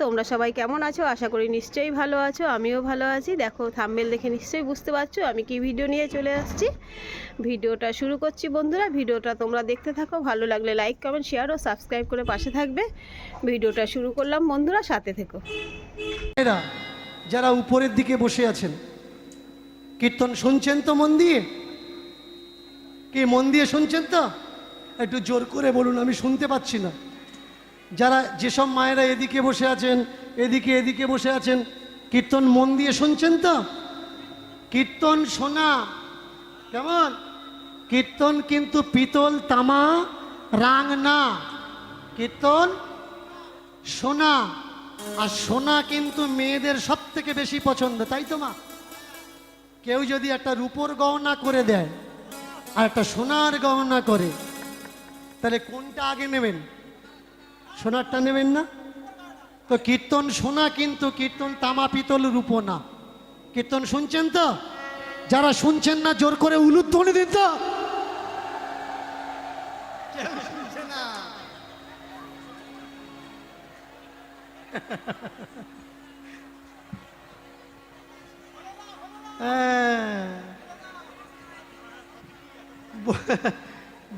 তোমরা সবাই কেমন আছো? আশা করি নিশ্চয়ই ভালো আছো, আমিও ভালো আছি। দেখো থাম্বনেল দেখে নিশ্চয়ই বুঝতে পারছো আমি কি ভিডিও নিয়ে চলে আসছি। ভিডিওটা শুরু করছি বন্ধুরা। ভিডিওটা তোমরা দেখতে থাকো, ভালো লাগলে লাইক কমেন্ট শেয়ার ও সাবস্ক্রাইব করে পাশে থাকবে। ভিডিওটা শুরু করলাম বন্ধুরা, সাথে থেকো। এরা যারা উপরের দিকে বসে আছেন, কীর্তন শুনছেন তো মন দিয়ে? কি মন দিয়ে শুনছেন তো? একটু জোর করে বলুন, আমি শুনতে পাচ্ছি না। যারা যেসব মায়েরা এদিকে বসে আছেন, এদিকে বসে আছেন, কীর্তন মন দিয়ে শুনছেন তো? কীর্তন শোনা কেমন? কীর্তন কিন্তু পিতল তামা রাং না, কীর্তন শোনা। আর সোনা কিন্তু মেয়েদের সব থেকে বেশি পছন্দ, তাই তো মা? কেউ যদি একটা রূপোর গহনা করে দেয় আর একটা সোনার গহনা করে, তাহলে কোনটা আগে নেবেন? সোনারটা নেবেন না? তো কীর্তন শোনা কিন্তু কীর্তন তামা পিতল রূপো না। কীর্তন শুনছেন তো? যারা শুনছেন না জোর করে উলুধ্বনি দিন তো। কেউ শুনছে না।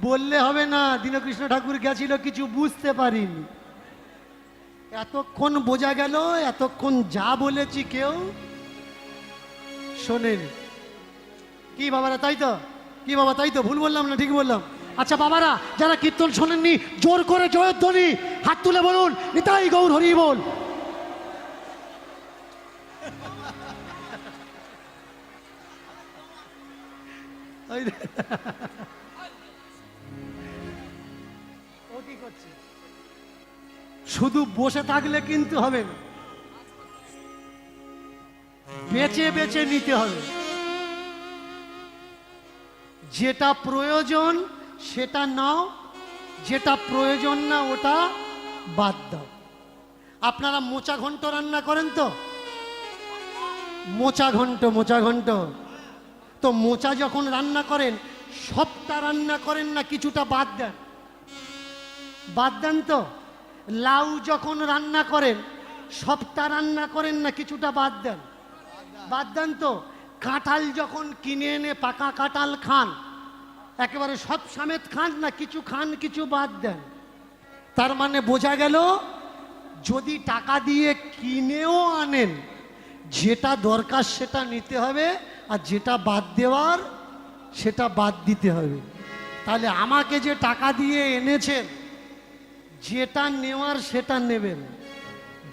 বললে হবে না, দীনকৃষ্ণ ঠাকুর গেছিল, কিছু বুঝতে পারিনি। এতক্ষণ বোঝা গেল, এতক্ষণ যা বলেছি কেউ শোনেনি। কি বাবারা, তাই তো? কি বাবা, তাই তো? ভুল বললাম না? ঠিক বললাম? আচ্ছা বাবারা, যারা কীর্তন শোনেননি জোর করে জয়ধ্বনি হাত তুলে বলুন, নিতাই গৌর হরি বল। শুধু বসে থাকলে কিন্তু হবে না, বেছে বেছে নিতে হবে। যেটা প্রয়োজন সেটা নাও, যেটা প্রয়োজন না ওটা বাদ দাও। আপনারা মোচা ঘন্ট রান্না করেন তো? মোচা ঘন্ট তো মোচা যখন রান্না করেন, সবটা রান্না করেন না, কিছুটা বাদ দেন? বাদ দেন তো? লাউ যখন রান্না করেন, সবটা রান্না করেন না, কিছুটা বাদ দেন? বাদ দেন তো? কাঁঠাল যখন কিনে এনে পাকা কাঁঠাল খান, একেবারে সব সমেত খান না, কিছু খান কিছু বাদ দেন? তার মানে বোঝা গেল, যদি টাকা দিয়ে কিনেও আনেন, যেটা দরকার সেটা নিতে হবে, আর যেটা বাদ দেওয়ার সেটা বাদ দিতে হবে। তাহলে আমাকে যে টাকা দিয়ে এনেছেন, যেটা নেওয়ার সেটা নেবেন,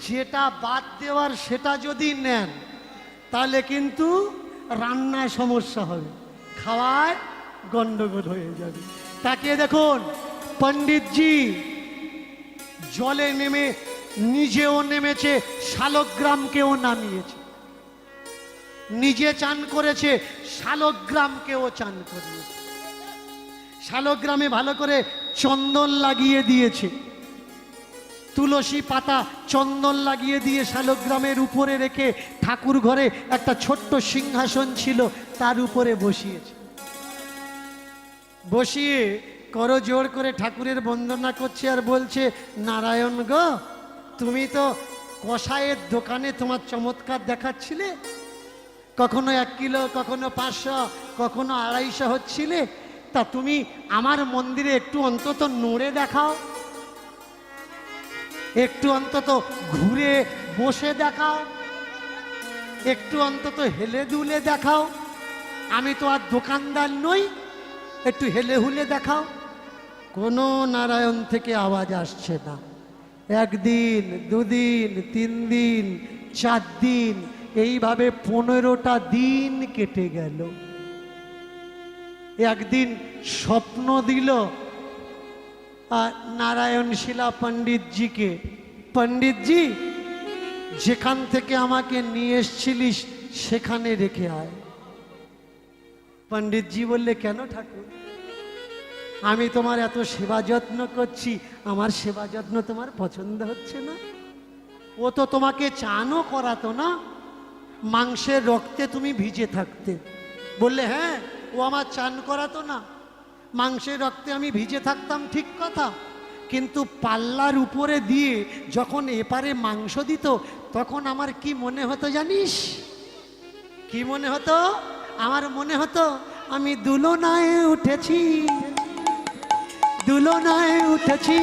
যেটা বাদ দেওয়ার সেটা যদি নেন, তাহলে কিন্তু রান্নায় সমস্যা হবে, খাওয়ায় গন্ডগোল হয়ে যাবে। তাকিয়ে দেখুন, পণ্ডিতজি জলে নেমে নিজেও নেমেছে, শালগ্রামকেও নামিয়েছে। নিজে চান করেছে, শালগ্রামকেও চান করিয়েছে। শালগ্রামে ভালো করে চন্দন লাগিয়ে দিয়েছে, তুলসী পাতা চন্দন লাগিয়ে দিয়ে শালগ্রামের উপরে রেখে ঠাকুর ঘরে একটা ছোট্ট সিংহাসন ছিল, তার উপরে বসিয়েছে। বসিয়ে করজোড় করে ঠাকুরের বন্দনা করছে আর বলছে, নারায়ণ গো, তুমি তো কষায়ের দোকানে তোমার চমৎকার দেখাচ্ছিলে, কখনো 1 কিলো, কখনো 500, কখনো 250 হচ্ছিলে, তা তুমি আমার মন্দিরে একটু অন্তত নড়ে দেখাও, একটু অন্তত ঘুরে বসে দেখাও, একটু অন্তত হেলে দুলে দেখাও। আমি তো আর দোকানদার নই, একটু হেলে হুলে দেখাও। কোনো নারায়ণ থেকে আওয়াজ আসছে না। 1 দিন, 2 দিন, 3 দিন, 4 দিন, এইভাবে 15টা দিন কেটে গেল। একদিন স্বপ্ন দিল নারায়ণ শিলা পণ্ডিতজিকে, পণ্ডিতজি যেখান থেকে আমাকে নিয়ে এসছিলিস সেখানে রেখে আয়। পণ্ডিতজি বললে, কেন ঠাকুর? আমি তোমার এত সেবা যত্ন করছি, আমার সেবা যত্ন তোমার পছন্দ হচ্ছে না? ও তো তোমাকে চানও করাতো না, মাংসের রক্তে তুমি ভিজে থাকতে। বললে, হ্যাঁ, ও আমার চান করাতো না, মাংসের রক্তে আমি ভিজে থাকতাম, ঠিক কথা, কিন্তু পাল্লার উপরে দিয়ে যখন এপারে মাংস দিত তখন আমার কি মনে হতো জানিস? কি মনে হতো? আমার মনে হতো আমি দুলনায় উঠেছি, দুলনায় উঠেছি,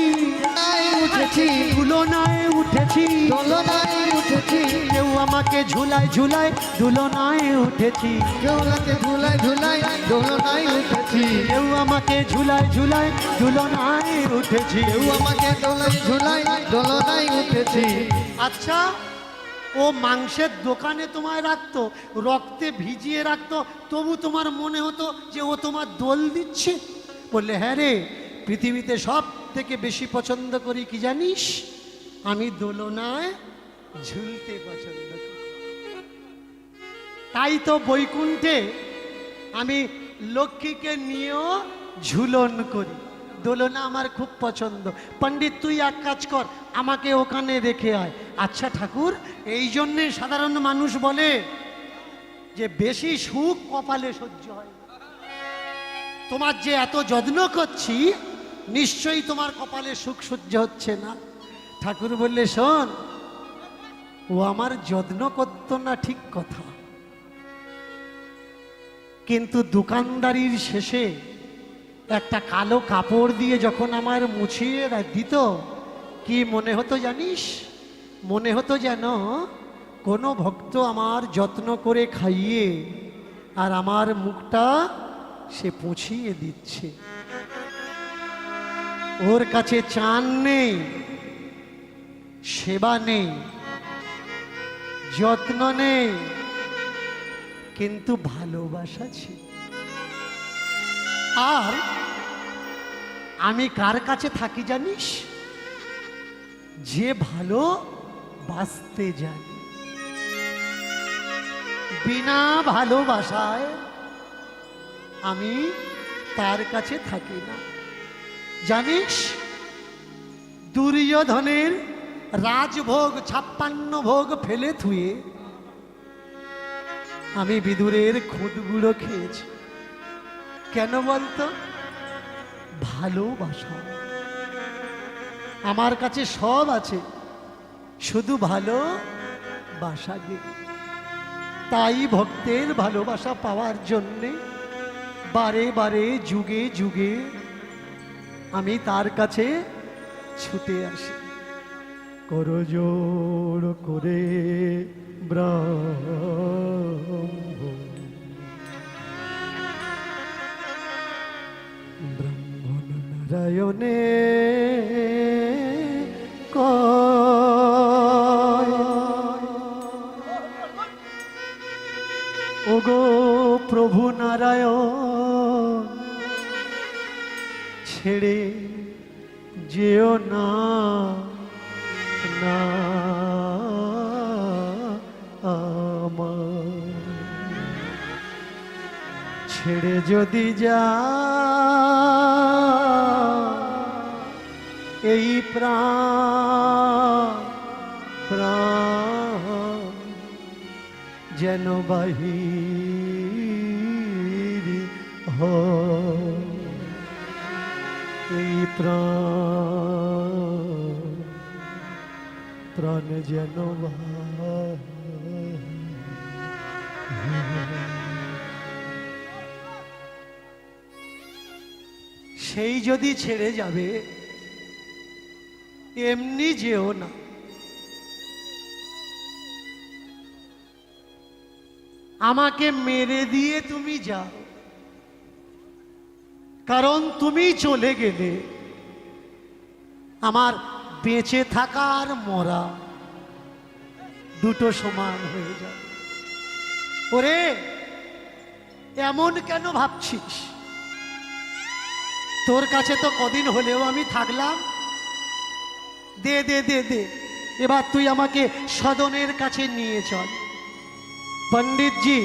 উঠেছি দুলনায় উঠেছি, দোলনায় উঠেছি, কেউ আমাকে ঝুলায় ঝুলায় দুলনায় উঠেছি, কেউলাকে ধুলাই ধুলাই দোলনায় উঠেছি, কেউ আমাকে ঝুলায় ঝুলায় দুলনায় উঠেছি। কেউ আমাকে দোলাই ঝুলাই দোলনায় উঠেছি। আচ্ছা, ও মাংসের দোকানে তোমায় রাখতো, রক্তে ভিজিয়ে রাখতো, তবু তোমার মনে হতো যে ও তোমার দোল দিচ্ছে? বললে হ্যাঁ রে, পৃথিবীতে সব থেকে বেশি পছন্দ করি কি জানিস? আমি দোলনায় ঝুলতে পছন্দ করি। তাই তো বৈকুণ্ঠে আমি লক্ষ্মীকে নিয়েও ঝুলন করি। দোলনা আমার খুব পছন্দ। পণ্ডিত তুই এক কাজ কর, আমাকে ওখানে রেখে আয়। আচ্ছা ঠাকুর, এই জন্যে সাধারণ মানুষ বলে যে বেশি সুখ কপালে সহ্য হয় না। তোমার যে এত যত্ন করছি, নিশ্চয়ই তোমার কপালে সুখ সহ্য হচ্ছে না। ঠাকুর বললে শোন, ও আমার যত্ন করতো না ঠিক কথা, কিন্তু দোকানদারির শেষে একটা কালো কাপড় দিয়ে যখন আমার মুছিয়ে দিত, কি মনে হতো জানিস? মনে হতো যেন কোনো ভক্ত আমার যত্ন করে খাইয়ে আর আমার মুখটা সে পুছিয়ে দিচ্ছে। ওর কাছে চান নেই, সেবা নেই, যত্ন নেই, কিন্তু ভালোবাসা ছিল। আর আমি কার কাছে থাকি জানিস? যে ভালো বাসতে জানে। বিনা ভালোবাসায় আমি তার কাছে থাকি না। জানিস, দুর্যোধনের রাজভোগ 56 ভোগ ফেলে থুয়ে আমি বিদুরের খুদগুলো খেয়েছি। কেন বলতো? ভালোবাসা। আমার কাছে সব আছে, শুধু ভালোবাসা নেই। তাই ভক্তের ভালোবাসা পাওয়ার জন্যে বারে বারে যুগে যুগে আমি তার কাছে ছুটে আসি। করজোড় করে ব্রাহ্মণ নারায়ণে ওগো প্রভু নারায়ণ, ছেড়ে যেও না না আমার, ছেড়ে যদি যা এই প্রাণ প্রাণ যেন বাহির হয়, এই প্রাণ প্রাণ যেন বাহির। সেই যদি ছেড়ে যাবে, এমনি যেও না। আমাকে মেরে দিয়ে তুমি যাও, কারণ তুমি চলে গেলে আমার বেঁচে থাকা আর মরা দুটো সমান হয়ে যাবে। ওরে, এমন কেন ভাবছিস? তোর কাছে তো কদিন হলেও আমি থাকলাম। দে দে দে দে, এবার তুই আমাকে সদনের কাছে নিয়ে চল। পণ্ডিতজি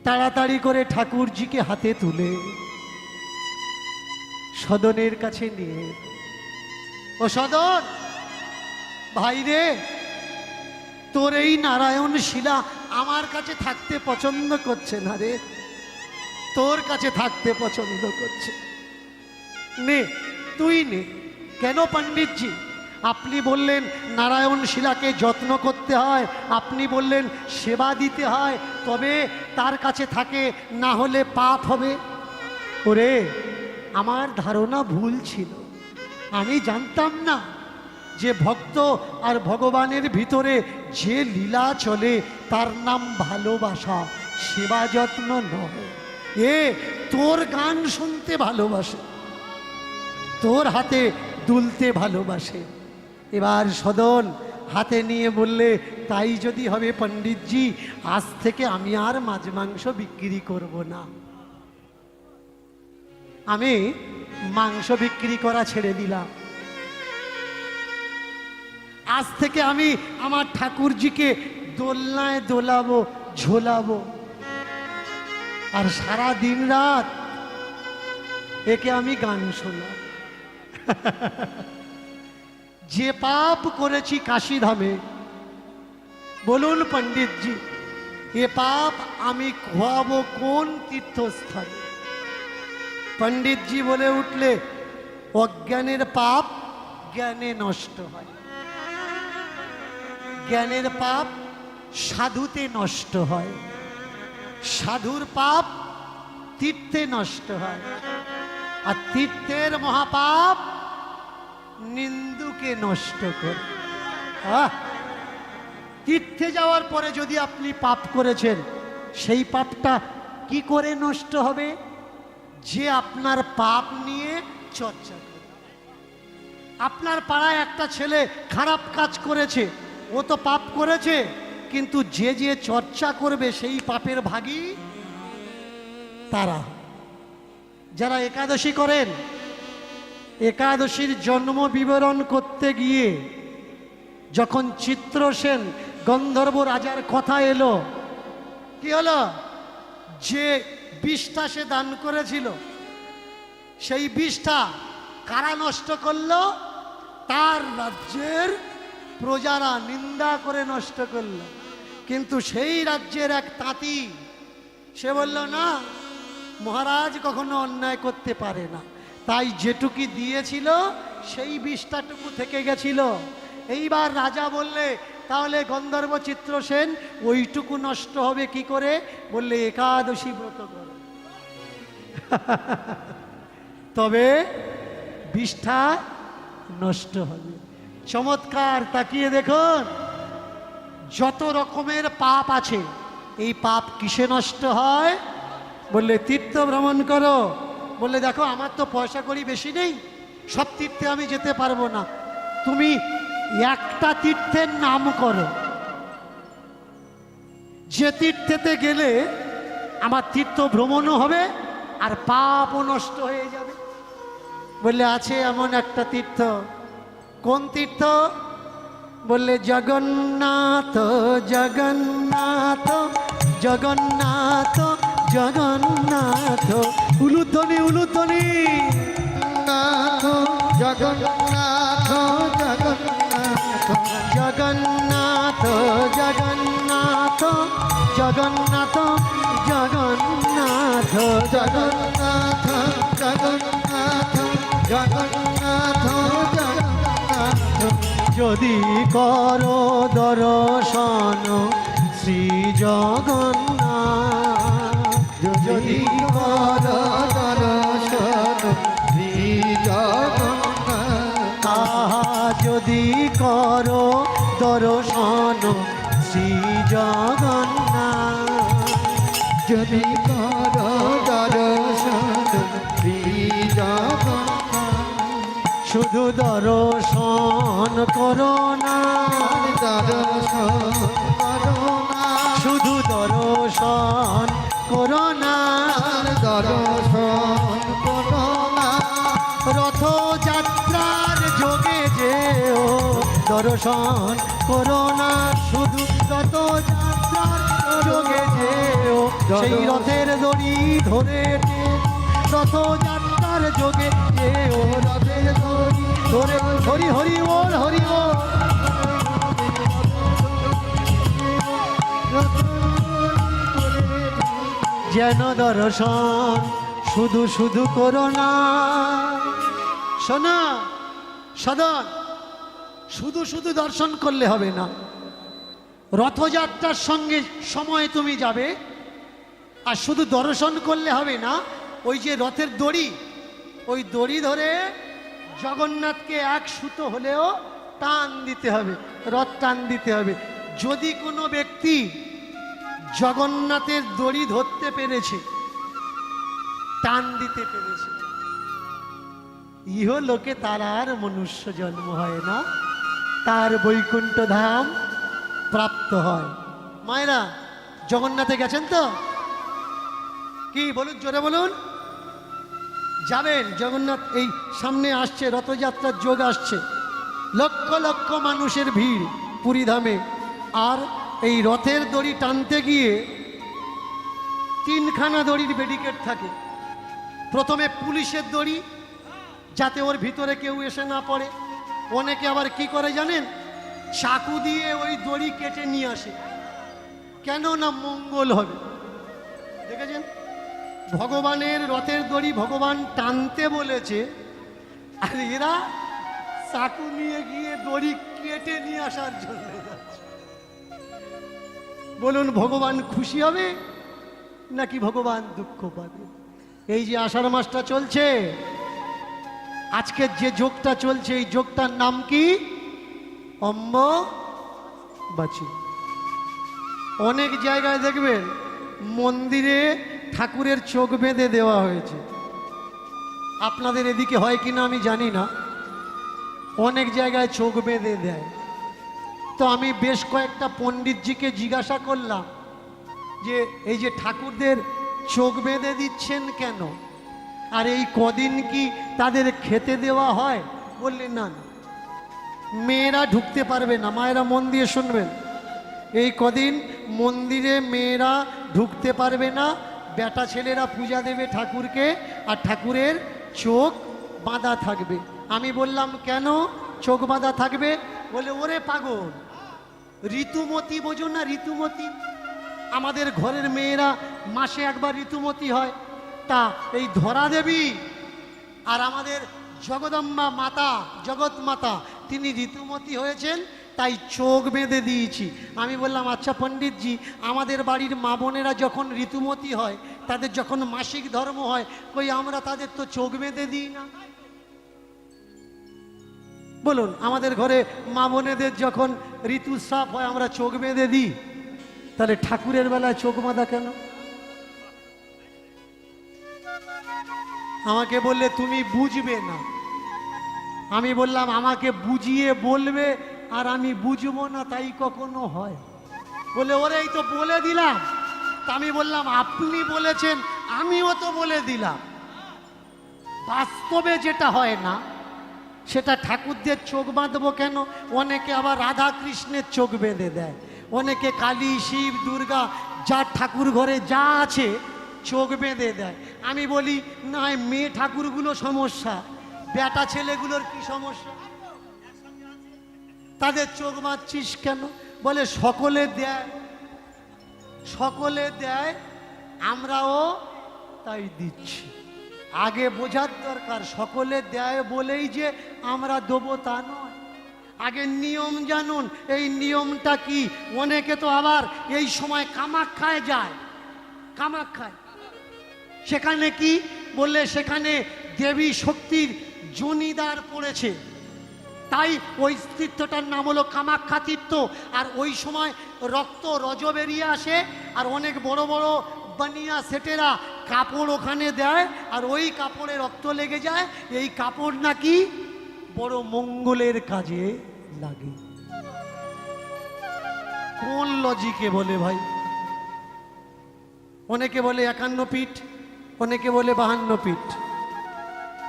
তাড়াতাড়ি করে ঠাকুরজিকে হাতে তুলে সদনের কাছে নিয়ে। ও সদন ভাই রে, তোর এই নারায়ণ শিলা আমার কাছে থাকতে পছন্দ করছে না রে, তোর কাছে থাকতে পছন্দ করছে। নে তুই নে। কেন পণ্ডিতজি? আপনি বললেন নারায়ণ শিলাকে যত্ন করতে হয়, আপনি বললেন সেবা দিতে হয়, তবে তার কাছে থাকে, না হলে পাপ হবে। ওরে, আমার ধারণা ভুল ছিল। আমি জানতাম না যে ভক্ত আর ভগবানের ভিতরে যে লীলা চলে তার নাম ভালোবাসা, সেবা যত্ন নয়। এ তোর গান শুনতে ভালোবাসে, তোর হাতে দুলতে ভালোবাসে। এবার সদন হাতে নিয়ে বললে, তাই যদি হবে পণ্ডিতজি, আজ থেকে আমি আর মাছ মাংস বিক্রি করব না। আমি মাংস বিক্রি করা ছেড়ে দিলাম। আজ থেকে আমি আমার ঠাকুরজিকে দোলনায় দোলাবো, ঝোলাবো, আর সারা দিন রাত একে আমি গান শোনাব। যে পাপ করেছি কাশীধামে, বলুন পণ্ডিতজি, এ পাপ আমি খোয়াবো কোন তীর্থস্থানে? পণ্ডিতজি বলে উঠলে, অজ্ঞানের পাপ জ্ঞানে নষ্ট হয়, জ্ঞানের পাপ সাধুতে নষ্ট হয়, সাধুর পাপ তীর্থে নষ্ট হয়, আর তীর্থের মহাপাপ নিন্দুকে নষ্ট করে। তীর্থে যাওয়ার পরে যদি আপনি পাপ করেছেন, সেই পাপটা কি করে নষ্ট হবে? যে আপনার পাপ নিয়ে চর্চা করে। আপনার পাড়ায় একটা ছেলে খারাপ কাজ করেছে, ও তো পাপ করেছে, কিন্তু যে যে চর্চা করবে সেই পাপের ভাগী তারা। যারা একাদশী করেন, একাদশীর জন্ম বিবরণ করতে গিয়ে যখন চিত্রসেন গন্ধর্ব রাজার কথা এলো, কি হলো? যে বিষটা সে দান করেছিল, সেই বিষটা কারা নষ্ট করলো? তার রাজ্যের প্রজারা নিন্দা করে নষ্ট করলো। কিন্তু সেই রাজ্যের এক তাঁতি, সে বলল, না, মহারাজ কখনো অন্যায় করতে পারে না, তাই যেটুকু দিয়েছিল সেই বিষটাটুকু থেকে গেছিল। এইবার রাজা বললে, তাহলে গন্ধর্ব চিত্রসেন ওইটুকু নষ্ট হবে কি করে? বললে, একাদশী ব্রত করে তবে বিষটা নষ্ট হবে। চমৎকার, তাকিয়ে দেখুন, যত রকমের পাপ আছে, এই পাপ কিসে নষ্ট হয়? বললে, তীর্থ ভ্রমণ করো। বললে, দেখো, আমার তো পয়সা কড়ি বেশি নেই, সব তীর্থে আমি যেতে পারবো না, তুমি একটা তীর্থের নাম করো, যে তীর্থেতে গেলে আমার তীর্থ ভ্রমণও হবে আর পাপও নষ্ট হয়ে যাবে। বললে, আছে এমন একটা তীর্থ। কোন তীর্থ? বললে, জগন্নাথ জগন্নাথ জগন্নাথ জগন্নাথ। উলুধ্বনি, উলুধ্বনি। নাথ জগন্নাথ জগন্নাথ জগন্নাথ জগন্নাথ জগন্নাথ জগন্নাথ জগন্নাথ জগন্নাথ জগন্নাথ জগন্নাথ। যদি করো দর্শন শ্রী জগন্নাথ, যদি করো দর্শন শ্রী জগন্নাথ। আহা, যদি করো দর্শন শ্রী জগন্নাথ, যদি করো দর্শন শ্রী জগন্নাথ। শুধু দর্শন করো না, দর্শন করো না, শুধু দর্শন করো না, দর্শন করো না। রথযাত্রার যোগে যেও দর্শন করো না, শুধু রথযাত্রার যোগে যেও, সেই রথের দড়ি ধরে রথযাত্রার যোগে যেও, রথের দড়ি ধরে। হরি হরি বল, হরি বল। যেন দর্শন শুধু শুধু করো না, শোনো সদন, শুধু শুধু দর্শন করলে হবে না, রথযাত্রার সঙ্গে সময় তুমি যাবে। আর শুধু দর্শন করলে হবে না, ওই যে রথের দড়ি, ওই দড়ি ধরে জগন্নাথকে এক সুতো হলেও টান দিতে হবে, রথ টান দিতে হবে। যদি কোনো ব্যক্তি জগন্নাথের দড়ি ধরতে পেরেছে, টান দিতে পেরেছে, ইহলোকে তার আর মনুষ্য জন্ম হয় না, তার বৈকুণ্ঠ ধাম প্রাপ্ত হয়। মায়েরা জগন্নাথে গেছেন তো? কি বলুন, জোরে বলুন। যাবেন জগন্নাথ, এই সামনে আসছে রথযাত্রার যোগ আসছে, লক্ষ লক্ষ মানুষের ভিড় পুরী ধামে। আর এই রথের দড়ি টানতে গিয়ে তিনখানা দড়ির ব্যারিকেড থাকে। প্রথমে পুলিশের দড়ি, যাতে ওর ভিতরে কেউ এসে না পড়ে। অনেকে আবার কি করে জানেন, চাকু দিয়ে ওই দড়ি কেটে নিয়ে আসে, কেন না মঙ্গল হবে। দেখেছেন, ভগবানের রথের দড়ি ভগবান টানতে বলেছে, আর এরা চাকু নিয়ে গিয়ে দড়ি কেটে নিয়ে আসার জন্য যাচ্ছে। বলুন ভগবান খুশি হবে নাকি ভগবান দুঃখ পাবে? এই যে আষাঢ় মাসটা চলছে, আজকের যে যোগটা চলছে, এই যোগটার নাম কি? অম্বুবাচী। অনেক জায়গায় দেখবেন মন্দিরে ঠাকুরের চোখ বেঁধে দেওয়া হয়েছে। আপনাদের এদিকে হয় কিনা আমি জানি না, অনেক জায়গায় চোখ বেঁধে দেয়। তো আমি বেশ কয়েকটা পণ্ডিতজিকে জিজ্ঞাসা করলাম যে এই যে ঠাকুরদের চোখ বেঁধে দিচ্ছেন কেন, আর এই কদিন কি তাদের খেতে দেওয়া হয়? বললেন না, মেয়েরা ঢুকতে পারবে না। মায়েরা মন দিয়ে শুনবেন, এই কদিন মন্দিরে মেয়েরা ঢুকতে পারবে না, বেটা ছেলেরা পূজা দেবে ঠাকুরকে, আর ঠাকুরের চোখ বাঁধা থাকবে। আমি বললাম কেন চোখ বাঁধা থাকবে? বলে ওরে পাগল, ঋতুমতি বোঝো না? ঋতুমতি আমাদের ঘরের মেয়েরা মাসে একবার ঋতুমতি হয়। তা এই ধরা দেবী আর আমাদের জগদম্বা মাতা, জগৎ মাতা, তিনি ঋতুমতি হয়েছেন, তাই চোখ বেঁধে দিয়েছি। আমি বললাম আচ্ছা পণ্ডিতজি, আমাদের বাড়ির মা বোনেরা যখন ঋতুমতি হয়, তাদের যখন মাসিক ধর্ম হয়, কই আমরা তাদের তো চোখ বেঁধে দিই না। বলুন, আমাদের ঘরে মা বোনেদের যখন ঋতুস্রাব হয় আমরা চোখ বেঁধে দিই, তাহলে ঠাকুরের বেলায় চোখ বাঁধা কেন? আমাকে বললে তুমি বুঝবে না। আমি বললাম আমাকে বুঝিয়ে বলবে আর আমি বুঝবো না, তাই কখনো হয়? বলে ওরেই তো বলে দিলাম। তা আমি বললাম আপনি বলেছেন, আমিও তো বলে দিলাম। বাস্তবে যেটা হয় না সেটা ঠাকুরদের চোখ বাঁধবো কেন? অনেকে আবার রাধা কৃষ্ণের চোখ বেঁধে দেয়, অনেকে কালী, শিব, দুর্গা, যার ঠাকুর ঘরে যা আছে চোখ বেঁধে দেয়। আমি বলি না, মেয়ে ঠাকুরগুলো সমস্যা, বেটা ছেলেগুলোর কি সমস্যা? তাদের চোখ বাঁধছিস কেন? বলে সকলে দেয়, সকলে দেয়, আমরাও তাই দিচ্ছি। আগে বোঝার দরকার, সকলে দেয় বলেই যে আমরা দেবো তা নয়। আগে নিয়ম জানুন, এই নিয়মটা কি। অনেকে তো আবার এই সময় কামাখ্যায় যায়, কামাখ্যায়, সেখানে কি বললে, সেখানে দেবী শক্তির জনিদার পড়েছে, তাই ওই তীর্থটার নাম হলো কামাখ্যা তীর্থ। আর ওই সময় রক্ত রজ বেরিয়ে আসে, আর অনেক বড় বড় বানিয়া সেটেরা কাপড় ওখানে দেয়, আর ওই কাপড়ে রক্ত লেগে যায়। এই কাপড় নাকি বড় মঙ্গলের কাজে লাগে। কোন লজিকে বলে ভাই? অনেকে বলে 51 ফিট, অনেকে বলে 52 ফিট।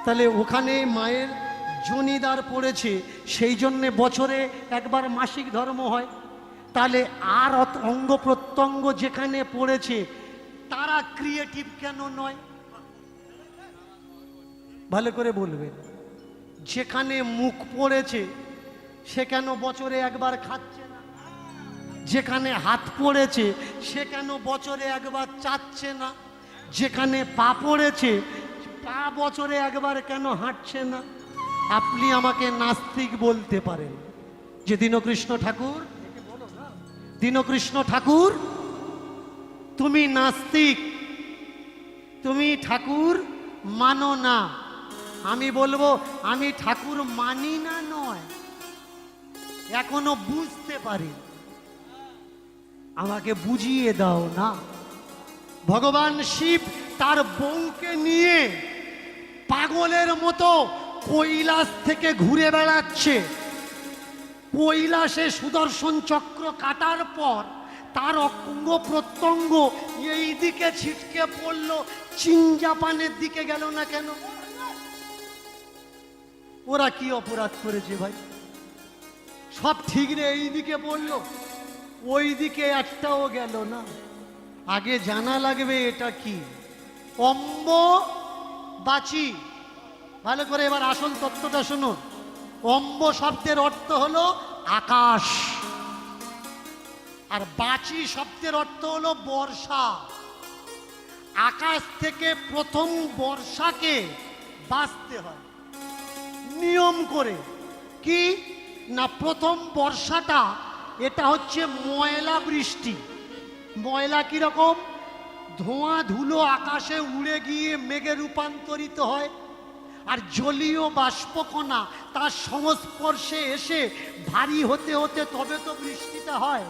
তাহলে ওখানে মায়ের জনিদার পড়েছে, সেই জন্যে বছরে একবার মাসিক ধর্ম হয়। তাহলে আর অঙ্গ প্রত্যঙ্গ যেখানে পড়েছে তারা ক্রিয়েটিভ কেন নয়? ভালো করে বলবেন। যেখানে মুখ পড়েছে সে কেন বছরে একবার খাচ্ছে না? যেখানে হাত পড়েছে সে কেন বছরে একবার চাচ্ছে না? যেখানে পা পড়েছে পা বছরে একবার কেন হাঁটছে না? আপনি আমাকে নাস্তিক বলতে পারেন, যে দীনকৃষ্ণ ঠাকুর, দীনকৃষ্ণ ঠাকুর তুমি নাস্তিক, তুমি ঠাকুর মানো না। আমি বলবো আমি ঠাকুর মানি না নয়, এখনো বুঝতে পারি, আমাকে বুঝিয়ে দাও না। ভগবান শিব তার বউকে নিয়ে পাগলের মতো কৈলাস থেকে ঘুরে বেড়াচ্ছে। কৈলাসে সুদর্শন চক্র কাটার পর তার অঙ্গ প্রত্যঙ্গ এই দিকে ছিটকে পড়লো, চীন জাপানের দিকে গেল না কেন? ওরা কি অপরাধ করেছে ভাই? সব ঠিক রে, এই দিকে পড়লো, ওই দিকে একটাও গেল না। আগে জানা লাগবে এটা কি অম্বুবাচী। ভালো করে এবার আসল তত্ত্বটা শুনুন। অম্ব শব্দের অর্থ হলো আকাশ, আর বাচী শব্দের অর্থ হলো বর্ষা। আকাশ থেকে প্রথম বর্ষাকে বাঁচতে হয় নিয়ম করে। কি না, প্রথম বর্ষাটা এটা হচ্ছে ময়লা বৃষ্টি। ময়লা কিরকম? ধোঁয়া ধুলো আকাশে উড়ে গিয়ে মেঘে রূপান্তরিত হয়, আর জলীয় বাষ্পকণা তার সংস্পর্শে এসে ভারী হতে হতে তবে তো বৃষ্টিটা হয়।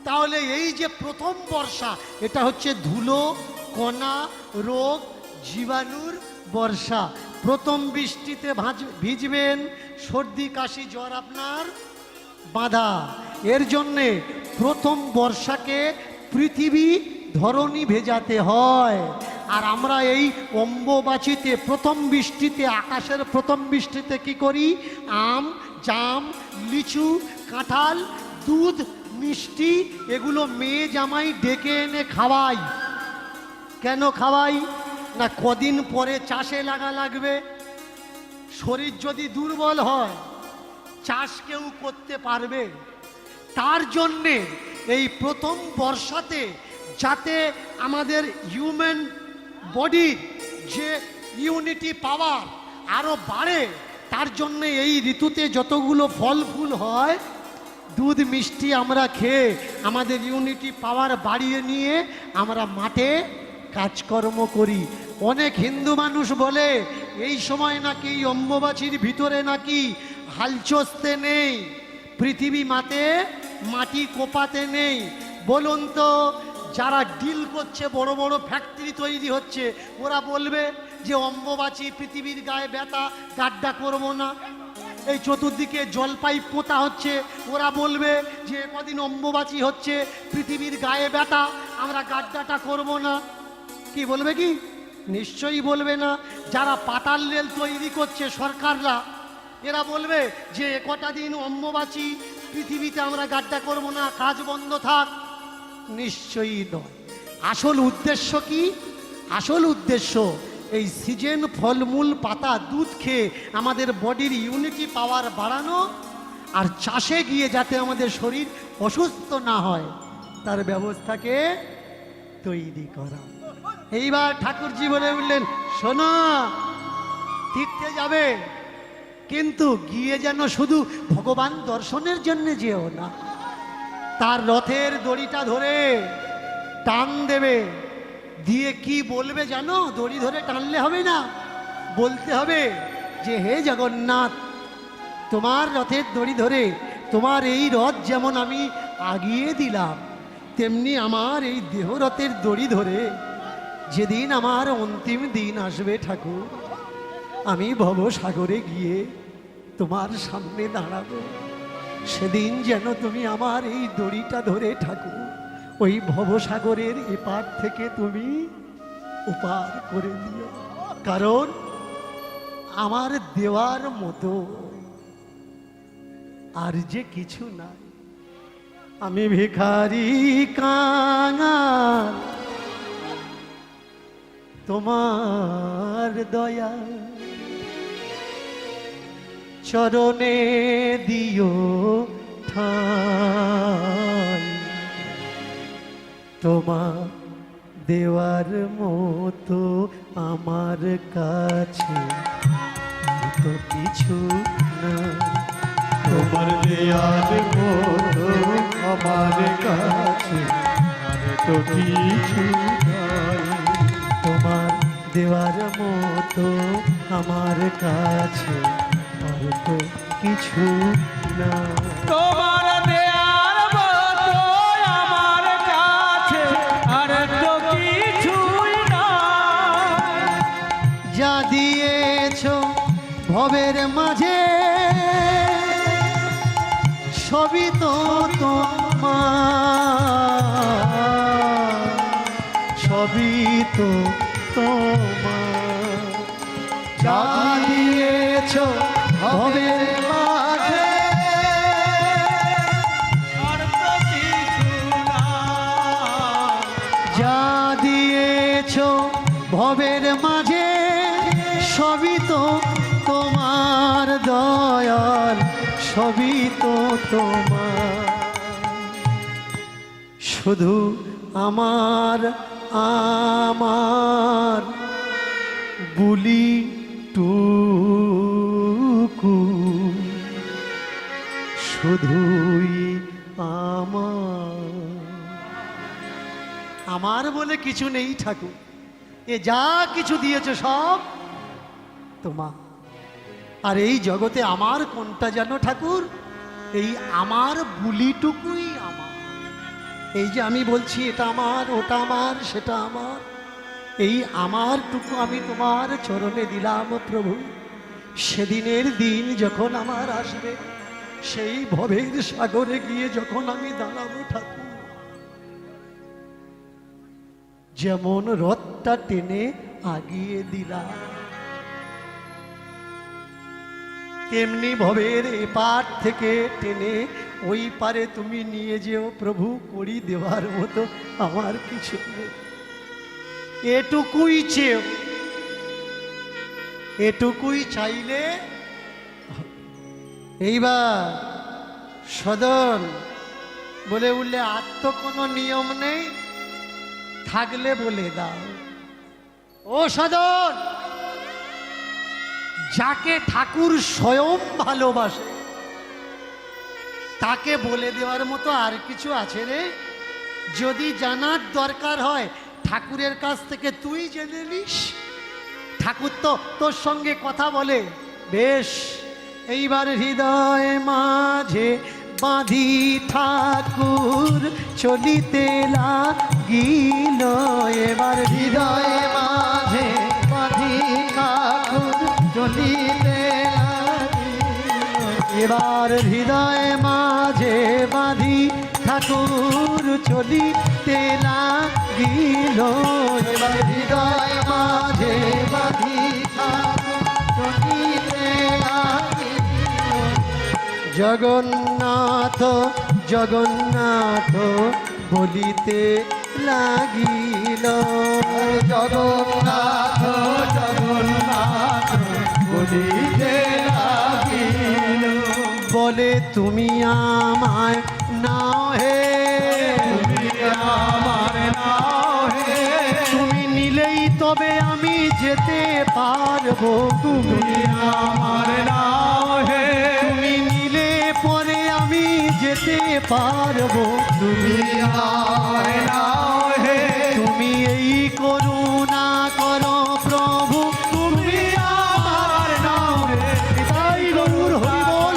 তাহলে এই যে প্রথম বর্ষা, এটা হচ্ছে ধুলো কণা রোগ জীবাণুর বর্ষা। প্রথম বৃষ্টিতে ভিজবেন, সর্দি কাশি জ্বর আপনার বাঁধা। এর জন্যে প্রথম বর্ষাকে পৃথিবী ধরণী ভেজাতে হয়। আর আমরা এই অম্বুবাচীতে প্রথম বৃষ্টিতে, আকাশের প্রথম বৃষ্টিতে কি করি? আম, জাম, লিচু, কাঁঠাল, দুধ, মিষ্টি এগুলো মেয়ে জামাই ডেকে এনে খাওয়াই। কেন খাওয়াই না, কদিন পরে চাষে লাগবে। শরীর যদি দুর্বল হয় চাষ কেউ করতে পারবে? তার জন্যে এই প্রথম বর্ষাতে যাতে আমাদের হিউম্যান বডির যে ইউনিটি পাওয়ার আরো বাড়ে, তার জন্যে এই ঋতুতে যতগুলো ফল ফুল হয়, দুধ মিষ্টি আমরা খেয়ে আমাদের ইউনিটি পাওয়ার বাড়িয়ে নিয়ে আমরা মাঠে কাজকর্ম করি। অনেক হিন্দু মানুষ বলে এই সময় নাকি এই অম্বুবাচীর ভিতরে নাকি হাল চষতে নেই, পৃথিবী মাটি কোপাতে নেই। বলুন তো, যারা ডিল করছে, বড় বড় ফ্যাক্টরি তৈরি হচ্ছে, ওরা বলবে যে অম্বুবাচী পৃথিবীর গায়ে ব্যথা, গাড্ডা করবো না। এই চতুর্দিকে জলপাই পোতা হচ্ছে, ওরা বলবে যে কদিন অম্বুবাচী হচ্ছে, পৃথিবীর গায়ে ব্যথা, আমরা গাড্ডাটা করব না। কি বলবে? কি নিশ্চয়ই বলবে না। যারা পাতাল রেল তৈরি করছে সরকাররা, এরা বলবে যে কটা দিন অম্বুবাচী, পৃথিবীতে আমরা গাড্ডা করব না, কাজ বন্ধ থাক। নিশ্চয়ই নয়। আসল উদ্দেশ্য কি? আসল উদ্দেশ্য এই সিজন, ফলমূল, পাতা, দুধ খেয়ে আমাদের বডির ইউনিটি পাওয়ার বাড়ানো, আর চাষে গিয়ে যাতে আমাদের শরীর অসুস্থ না হয় তার ব্যবস্থাকে তৈরি করা। এইবার ঠাকুরজি বলে উঠলেন, শোনো, তীর্থে যাবে কিন্তু গিয়ে যেন শুধু ভগবান দর্শনের জন্য যেও না, তার রথের দড়িটা ধরে টান দেবে। দিয়ে কি বলবে জানো? দড়ি ধরে টানলে হবে না, বলতে হবে যে হে জগন্নাথ, তোমার রথের দড়ি ধরে তোমার এই রথ যেমন আমি আগিয়ে দিলাম, তেমনি আমার এই দেহরথের দড়ি ধরে যেদিন আমার অন্তিম দিন আসবে ঠাকুর, আমি ভবসাগরে গিয়ে তোমার সামনে দাঁড়াবো, সেদিন যেন তুমি আমার এই দড়িটা ধরে ঠাকুর ওই ভবসাগরের এপার থেকে তুমি উপার করে দিও। কারণ আমার দেওয়ার মতো আর যে কিছু নাই। আমি ভিখারি কাঙাল, তোমার দয়া চরণে দিও ঠাই, তোমার দেওয়ার মতো আমার কাছে তো কিছু না। তোমার দেয়ার মতো আমার কাছে আর তো কিছু নাই। তোমার দেওয়ার মতো আমার কাছে আর তো কিছু না। তোমার দেয়ার মতো আমার কাছে আর তো কিছুই না। যা দিয়েছো ভবের মাঝে সবই তো তোমার, সবই তো তোমার। যা দিয়েছো ভবের মাঝে আর তো কিছু না। যা দিয়েছো ভবের মাঝে সবই তো তোমার দয়াল, সবই তো তোমার। শুধু আমার আমার বুলি টুকু শুধুই আমার বলে কিছু নেই ঠাকুর। এ যা কিছু দিয়েছে সব তোমার। আর এই জগতে আমার কোনটা জানো ঠাকুর? এই আমার বুলিটুকুই আমার। এই যে আমি বলছি এটা আমার, ওটা আমার, সেটা আমার, এই আমারটুকু আমি তোমার চরণে দিলাম প্রভু। সেদিনের দিন যখন আমার আসবে, সেই ভবের সাগরে গিয়ে যখন আমি দাঁড়াবো ঠাকুর, যেমন রথটা টেনে আগিয়ে দিলাম, তেমনি ভবের এপার থেকে টেনে ওই পারে তুমি নিয়ে যেও প্রভু। করি দেওয়ার মতো আমার কিছু নেই, এটুকুই চেয়েও, এটুকুই চাইলে। এইবার সদন বলে উঠলে আর তো কোনো নিয়ম নেই, থাকলে বলে দাও। ও সদন, যাকে ঠাকুর স্বয়ং ভালোবাসে তাকে বলে দেওয়ার মতো আর কিছু আছে রে? যদি জানার দরকার হয় ঠাকুরের কাছ থেকে তুই জেনে নিস। ঠাকুর তো তোর সঙ্গে কথা বলে। বেশ, এইবার হৃদয় মাঝে বাঁধি ঠাকুর চলিতে লাগিল। এবার হৃদয় মাঝে বাঁধি ঠাকুর চলিতে লাগিল। এবার হৃদয় মাঝে বাঁধি ঠাকুর চলিতে লাগিল। এবার হৃদয় মাঝে বাঁধি ঠাকুর চলিতে লাগিল। জগন্নাথ জগন্নাথ বলিতে লাগিল। জগন্নাথ জগন্নাথ বলিতে লাগিল। বলে তুমি আমায় নাও হে, তুমি আমার নাও হে। তুমি নিলেই তবে আমি যেতে পারবো। তুমি আমার নাও হে। তুমি নিলে পরে আমি যেতে পারবো। তুমি আমার নাও হে। তুমি এই করুণা করো প্রভু, তুমি আমার নাও হে। তাই গৌর হরি বল,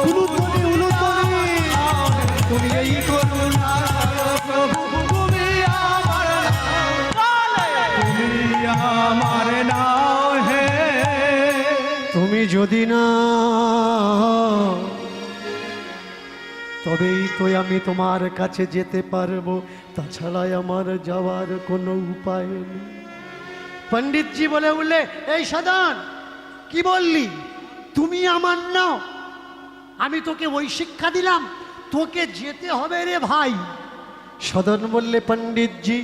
উলুধ্বনি উলুধ্বনি। তুমি এই করুণা করো প্রভু, তুমি আমার তুমি আমার নাও হে। তুমি যদি না তবেই তো আমি তোমার কাছে যেতে পারবো, তাছাড়া আমার যাওয়ার কোনো উপায় নেই। পণ্ডিতজি বলে উঠলে, এই সদন কি বললি? তুমি আমার নাও, আমি তোকে ওই শিক্ষা দিলাম, তোকে যেতে হবে রে ভাই। সদন বললে, পণ্ডিতজি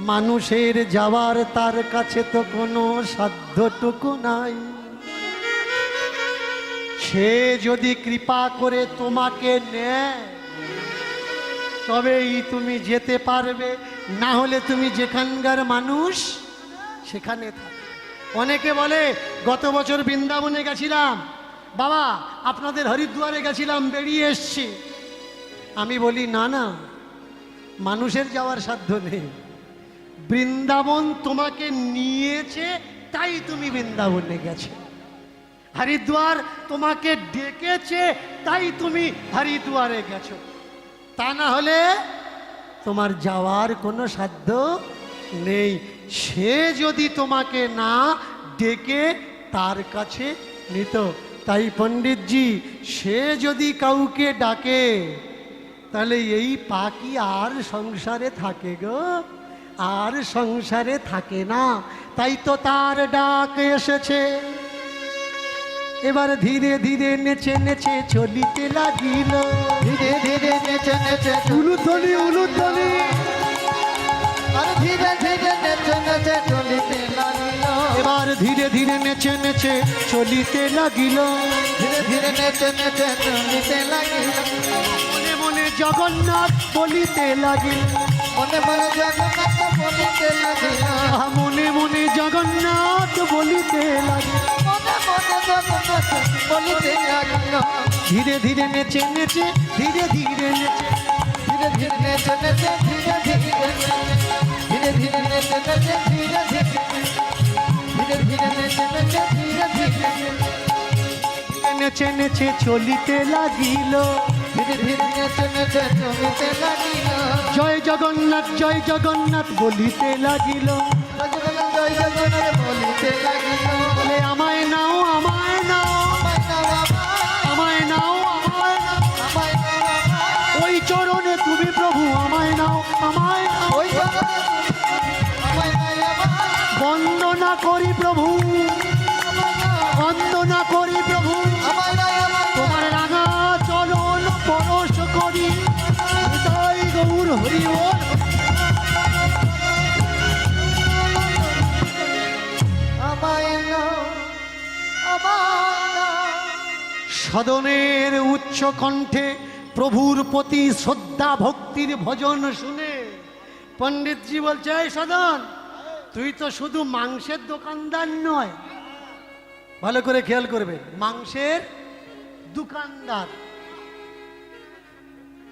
মানুষের যাওয়ার তার কাছে তো কোনো সাধ্যটুকু নাই। সে যদি কৃপা করে তোমাকে নেয় তবেই তুমি যেতে পারবে, না হলে তুমি যেখানকার মানুষ সেখানে থাকবে। অনেকে বলে গত বছর বৃন্দাবনে গেছিলাম বাবা, আপনাদের হরিদ্বারে গেছিলাম, বেরিয়ে এসছি। আমি বলি না না, মানুষের যাওয়ার সাধ্য নেই। বৃন্দাবন তোমাকে নিয়েছে, তাই তুমি বৃন্দাবনে গেছো। হরিদ্বার তোমাকে ডেকেছে, তাই তুমি হরিদ্বারে গেছো। তা না হলে তোমার যাওয়ার কোনো সাধ্য নেই। সে যদি তোমাকে না ডেকে তার কাছে নিত। তাই পণ্ডিতজি, সে যদি কাউকে ডাকে তাহলে এই পাখি আর সংসারে থাকে গো, আর সংসারে থাকে না। তাই তো তার ডাক এসেছে। এবার ধীরে ধীরে নেচে নেচে চলিতে লাগিল। ধীরে ধীরে নেচে নেচে উলুধ্বনি উলুধ্বনি। আর ধীরে ধীরে নেচে নেচে চলিতে লাগিল। এবার ধীরে ধীরে নেচে নেচে চলিতে লাগিল। ধীরে ধীরে নেচে নেচে চলিতে লাগিল। মনে মনে জগন্নাথ বলিতে লাগিল। মনে মনে জগন্নাথ বলিতে লাগিল। মনে মনে জগন্নাথ বলিতে লাগিল। মনে মনে জগন্নাথ বলিতে লাগিল। ধীরে ধীরে নেচে নেচে, ধীরে ধীরে নেচে, ধীরে ধীরে নেচে নেচে ধীরে ধীরে ধীরে ধীরে নেচে নেচে ধীরে ধীরে ধীরে ধীরে নেচে নেচে ধীরে ধীরে নেচে নেচে চলিতে লাগিল। ধীরে ধীরে নেচে নেচে চলিতে লাগিল। জয় জগন্নাথ জয় জগন্নাথ বলিতে লাগিল। জগন্নাথ জয় জগন্নাথ বলিতে লাগিল। বলে আমায় নাও আমায় নাও, আমায় নাও আমায় নাও, আমায় নাও, ওই চরণে তুমি প্রভু আমায় নাও আমায় নাও। ওই জগন্নাথ আমায় নাও, বন্দনা করি প্রভু, বন্দনা করি প্রভু, আমায় নাও, তোমার রাঙা চরণ পরশ করি। তাই গৌর হরি বল। আমায় নাও, আমায় নাও। সদনের উচ্চ কণ্ঠে প্রভুর প্রতি শ্রদ্ধা ভক্তির ভজন শুনে পণ্ডিতজি বলছে, এই সদন, তুই তো শুধু মাংসের দোকানদার নয়, ভালো করে খেয়াল করবে, মাংসের দোকানদার।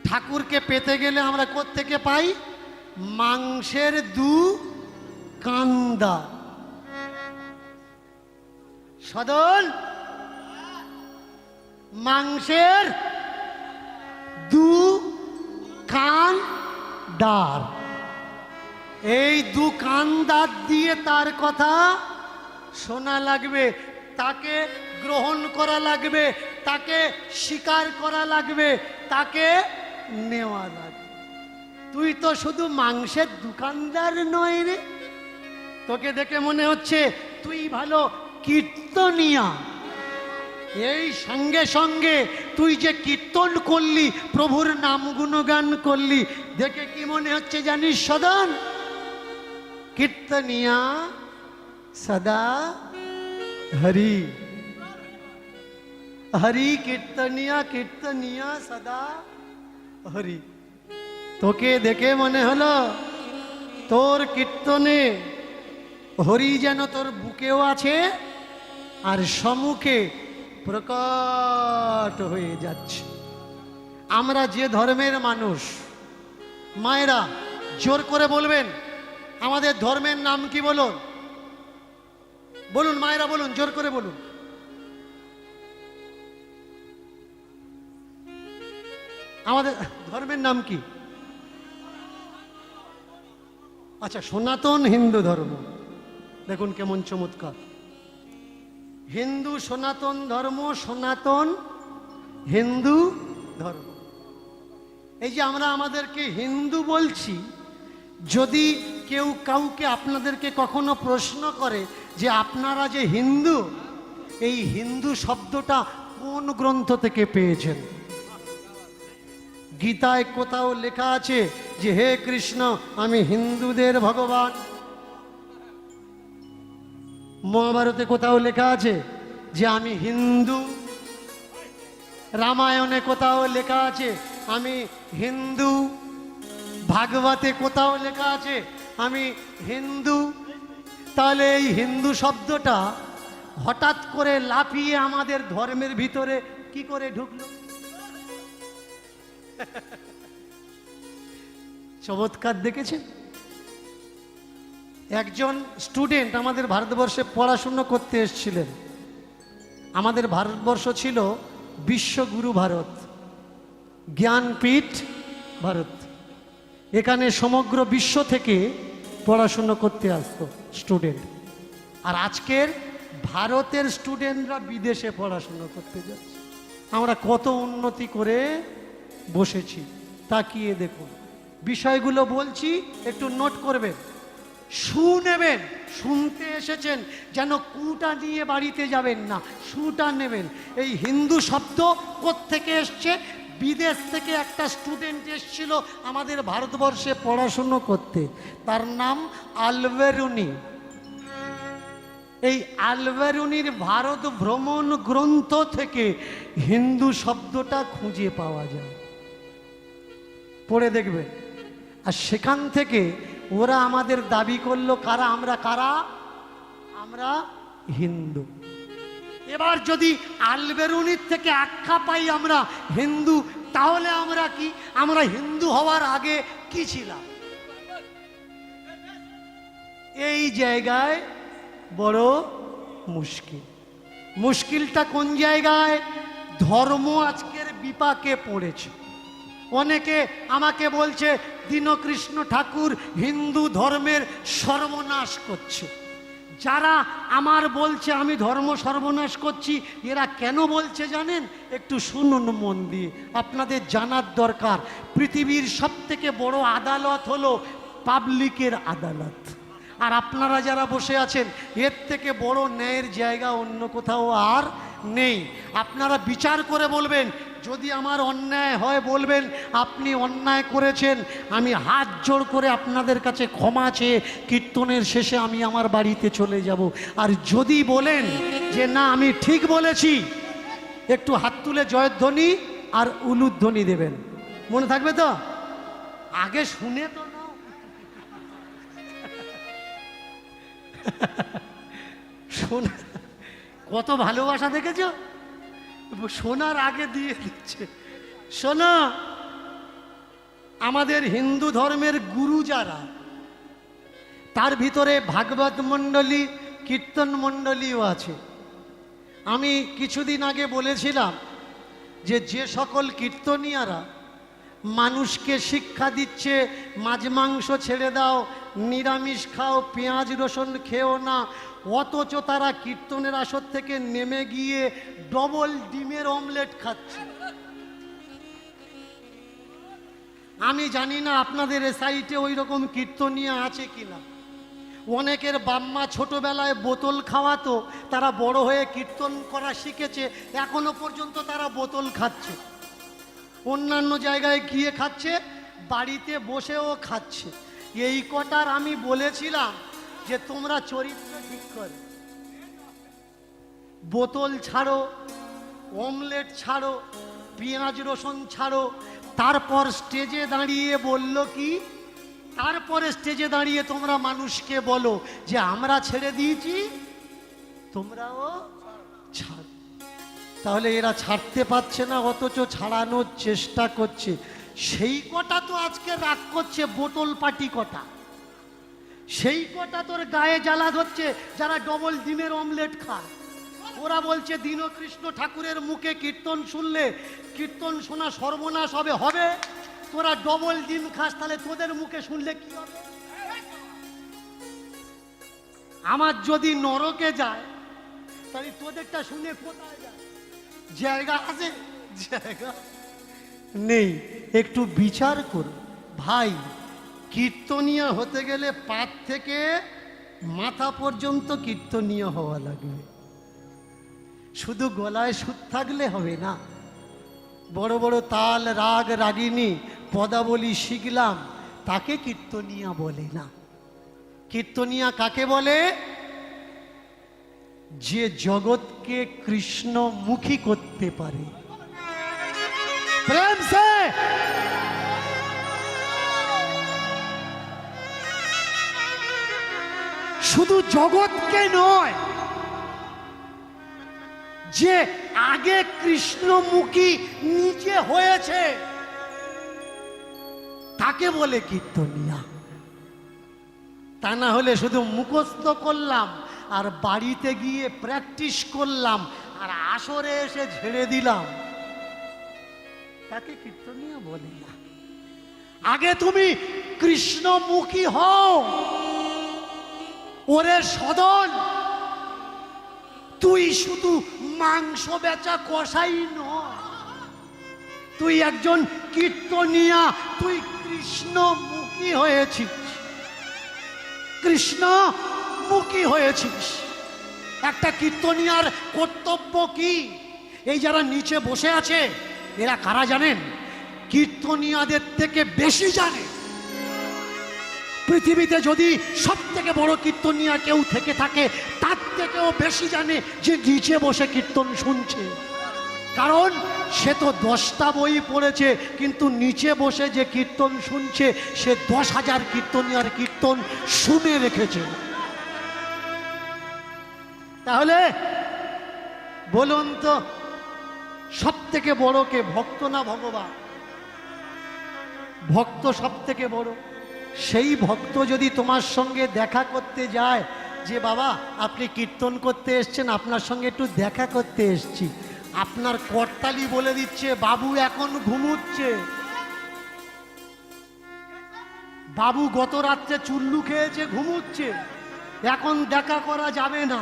ঠাকুরকে পেতে গেলে আমরা কোত্থেকে পাই? মাংসের দোকানদার। সদন, মাংসের দোকানদার। এই দোকানদার দিয়ে তার কথা শোনা লাগবে, তাকে গ্রহণ করা লাগবে, তাকে স্বীকার করা লাগবে, তাকে নেওয়া লাগবে। তুই তো শুধু মাংসের দোকানদার নয় রে, তোকে দেখে মনে হচ্ছে তুই ভালো কীর্তনিয়া। এই সঙ্গে সঙ্গে তুই যে কীর্তন করলি, প্রভুর নাম গুণগান করলি, দেখে কি মনে হচ্ছে জানিস সদন? কীর্তনিয়া সদা হরি, হরি কীর্তনিয়া, কীর্তনিয়া সদা হরি। তোকে দেখে মনে হলো তোর কীর্তনে হরি যেন তোর বুকেও আছে আর সম্মুখে প্রকট হয়ে যাচ্ছে। আমরা যে ধর্মের মানুষ, মায়েরা জোর করে বলবেন আমাদের ধর্মের নাম কি? বলুন বলুন মায়েরা, বলুন জোর করে বলুন। আমাদের ধর্মের নাম কি? আচ্ছা, সনাতন হিন্দু ধর্ম। দেখুন কেমন চমৎকার। হিন্দু সনাতন ধর্ম, সনাতন হিন্দু ধর্ম। এই যে আমরা আমাদেরকে হিন্দু বলছি, যদি কেউ কাউকে আপনাদেরকে কখনো প্রশ্ন করে যে আপনারা যে হিন্দু, এই হিন্দু শব্দটা কোন গ্রন্থ থেকে পেয়েছেন? গীতায় কোথাও লেখা আছে যে হে কৃষ্ণ আমি হিন্দুদের ভগবান? মহাভারতে কোথাও লেখা আছে যে আমি হিন্দু? রামায়ণে কোথাও লেখা আছে আমি হিন্দু? ভাগবতে কোথাও লেখা আছে আমি হিন্দু? তাহলে এই হিন্দু শব্দটা হঠাৎ করে লাফিয়ে আমাদের ধর্মের ভিতরে কি করে ঢুকলো? চমৎকার দেখেছেন? একজন স্টুডেন্ট আমাদের ভারতবর্ষে পড়াশুনো করতে এসেছিলেন। আমাদের ভারতবর্ষ ছিল বিশ্বগুরু ভারত, জ্ঞানপীঠ ভারত। এখানে সমগ্র বিশ্ব থেকে পড়াশুনো করতে আসতো স্টুডেন্ট। আর আজকের ভারতের স্টুডেন্টরা বিদেশে পড়াশুনো করতে যাচ্ছে। আমরা কত উন্নতি করে বসেছি, তাকিয়ে দেখুন। বিষয়গুলো বলছি, একটু নোট করবেন, শুনেবেন। শুনতে এসেছেন যেন কুটা নিয়ে বাড়িতে যাবেন না, শুটা নেবেন। এই হিন্দু শব্দ কোত্থেকে এসছে? বিদেশ থেকে একটা স্টুডেন্ট এসেছিল আমাদের ভারতবর্ষে পড়াশুনো করতে, তার নাম আলবেরুনি। এই আলবেরুনির ভারত ভ্রমণ গ্রন্থ থেকে হিন্দু শব্দটা খুঁজে পাওয়া যায়, পড়ে দেখবেন। আর সেখান থেকে ওরা আমাদের দাবি করলো কারা? আমরা হিন্দু। এবার যদি আলবেরুনির থেকে আখ্যা পাই আমরা হিন্দু, তাহলে আমরা কি? আমরা হিন্দু হওয়ার আগে কি ছিলাম? এই জায়গায় বড় মুশকিল। মুশকিলটা কোন জায়গায়? ধর্ম আজকের বিপাকে পড়েছে। অনেকে আমাকে বলছে দীনকৃষ্ণ ঠাকুর হিন্দু ধর্মের সর্বনাশ করছে। যারা আমার বলছে আমি ধর্ম সর্বনাশ করছি, এরা কেন বলছে জানেন? একটু শুনুন মন দিয়ে, আপনাদের জানার দরকার। পৃথিবীর সবথেকে বড় আদালত হলো পাবলিকের আদালত। আর আপনারা যারা বসে আছেন, এর থেকে বড় ন্যায়ের জায়গা অন্য কোথাও আর নেই। আপনারা বিচার করে বলবেন, যদি আমার অন্যায় হয় বলবেন আপনি অন্যায় করেছেন, আমি হাত জোড় করে আপনাদের কাছে ক্ষমা চেয়ে কীর্তনের শেষে আমি আমার বাড়িতে চলে যাব। আর যদি বলেন যে না আমি ঠিক বলেছি, একটু হাত তুলে জয়ধ্বনি আর উলুধ্বনি দেবেন, মনে থাকবে তো? আগে শুনে তো নাও। শোনা কত ভালোবাসা দেখেছো? শোনার আগে দিয়ে দিচ্ছে। শোনা, আমাদের হিন্দু ধর্মের গুরু যারা, তার ভিতরে ভাগবত মণ্ডলী, কীর্তন মণ্ডলীও আছে। আমি কিছুদিন আগে বলেছিলাম যে যে সকল কীর্তনিয়ারা মানুষকে শিক্ষা দিচ্ছে মাছ মাংস ছেড়ে দাও, নিরামিষ খাও, পেঁয়াজ রসুন খেও না, অথচ তারা কীর্তনের আসর থেকে নেমে গিয়ে ডবল ডিমের অমলেট খাচ্ছে। আমি জানি না আপনাদের এ সাইটে ওই রকম কীর্তনিয়া আছে কিনা। অনেকের বাম্মা ছোটবেলায় বোতল খাওয়াতো, তারা বড় হয়ে কীর্তন করা শিখেছে, এখনো পর্যন্ত তারা বোতল খাচ্ছে। অন্যান্য জায়গায় গিয়ে খাচ্ছে, বাড়িতে বসেও খাচ্ছে। এই কটার আমি বলেছিলাম যে তোমরা চরিত্র ঠিক করো, বোতল ছাড়ো, অমলেট ছাড়ো, পেঁয়াজ রসুন ছাড়ো। তারপর স্টেজে দাঁড়িয়ে বলল কি? তারপরে স্টেজে দাঁড়িয়ে তোমরা মানুষকে বলো যে আমরা ছেড়ে দিয়েছি, তোমরাও ছাড়। তাহলে এরা ছাড়তে পারছে না, অথচ ছাড়ানোর চেষ্টা করছে। সেই কটা তো আজকে রাগ করছে, বোতল পাটি কটা। সেই কটা তোর গায়ে জ্বালা ধরছে যারা ডবল ডিমের অমলেট খায়। ওরা বলছে দীনকৃষ্ণ ঠাকুরের মুখে কীর্তন শুনলে কীর্তন শোনা সর্বনাশ হবে। হবে? তোরা ডবল ডিম খাস, তাহলে তোদের মুখে শুনলে কি হবে? আমার যদি নরকে যায়, তাহলে তোদেরটা শুনে কোথায় যায়? জায়গা আছে? জায়গা নেই। একটু বিচার করো ভাই। কীর্তনীয় হতে গেলে পাত থেকে মাথা পর্যন্ত কীর্তনীয় হওয়া লাগবে। শুধু গলায় সুর থাকলে হবে না। বড় বড় তাল, রাগ, রাগিনী, পদাবলী শিখলাম, তাকে কীর্তনীয়া বলে না। কীর্তনীয়া কাকে বলে? যে জগৎকে কৃষ্ণমুখী করতে পারে। প্রেম সে শুধু জগৎকে নয়, যে আগে কৃষ্ণমুখী নিজে হয়েছে তাকে বলে কীর্তনিয়া। তা না হলে শুধু মুখস্থ করলাম আর বাড়িতে গিয়ে প্র্যাকটিস করলাম আর আসরে এসে ঝেড়ে দিলাম, তাকে কীর্তনিয়া বলে না। আগে তুমি কৃষ্ণমুখী হও। ওরে সদন, তুই শুধু মাংস বেচা কষাই নয়, তুই একজন কীর্তনিয়া, তুই কৃষ্ণমুখী হয়েছিস, কৃষ্ণমুখী হয়েছিস। একটা কীর্তনিয়ার কর্তব্য কি? এই যারা নিচে বসে আছে এরা কারা জানেন? কীর্তনিয়াদের থেকে বেশি জানে। পৃথিবীতে যদি সব থেকে বড় কীর্তনিয়া কেউ থেকে থাকে, তার থেকেও বেশি জানে যে নিচে বসে কীর্তন শুনছে। কারণ সে তো 10টা বই পড়েছে, কিন্তু নিচে বসে যে কীর্তন শুনছে সে 10,000 কীর্তনিয়ার কীর্তন শুনে রেখেছে। তাহলে বলুন তো, সব থেকে বড় কে, ভক্ত না ভগবান? ভক্ত সব থেকে বড়। সেই ভক্ত যদি তোমার সঙ্গে দেখা করতে যায় যে বাবা আপনি কীর্তন করতে এসছেন, আপনার সঙ্গে একটু দেখা করতে এসছি, আপনার করতালি বলে দিচ্ছে বাবু এখন ঘুমুচ্ছে, বাবু গত রাত্রে চুল্লু খেয়েছে ঘুমুচ্ছে, এখন দেখা করা যাবে না।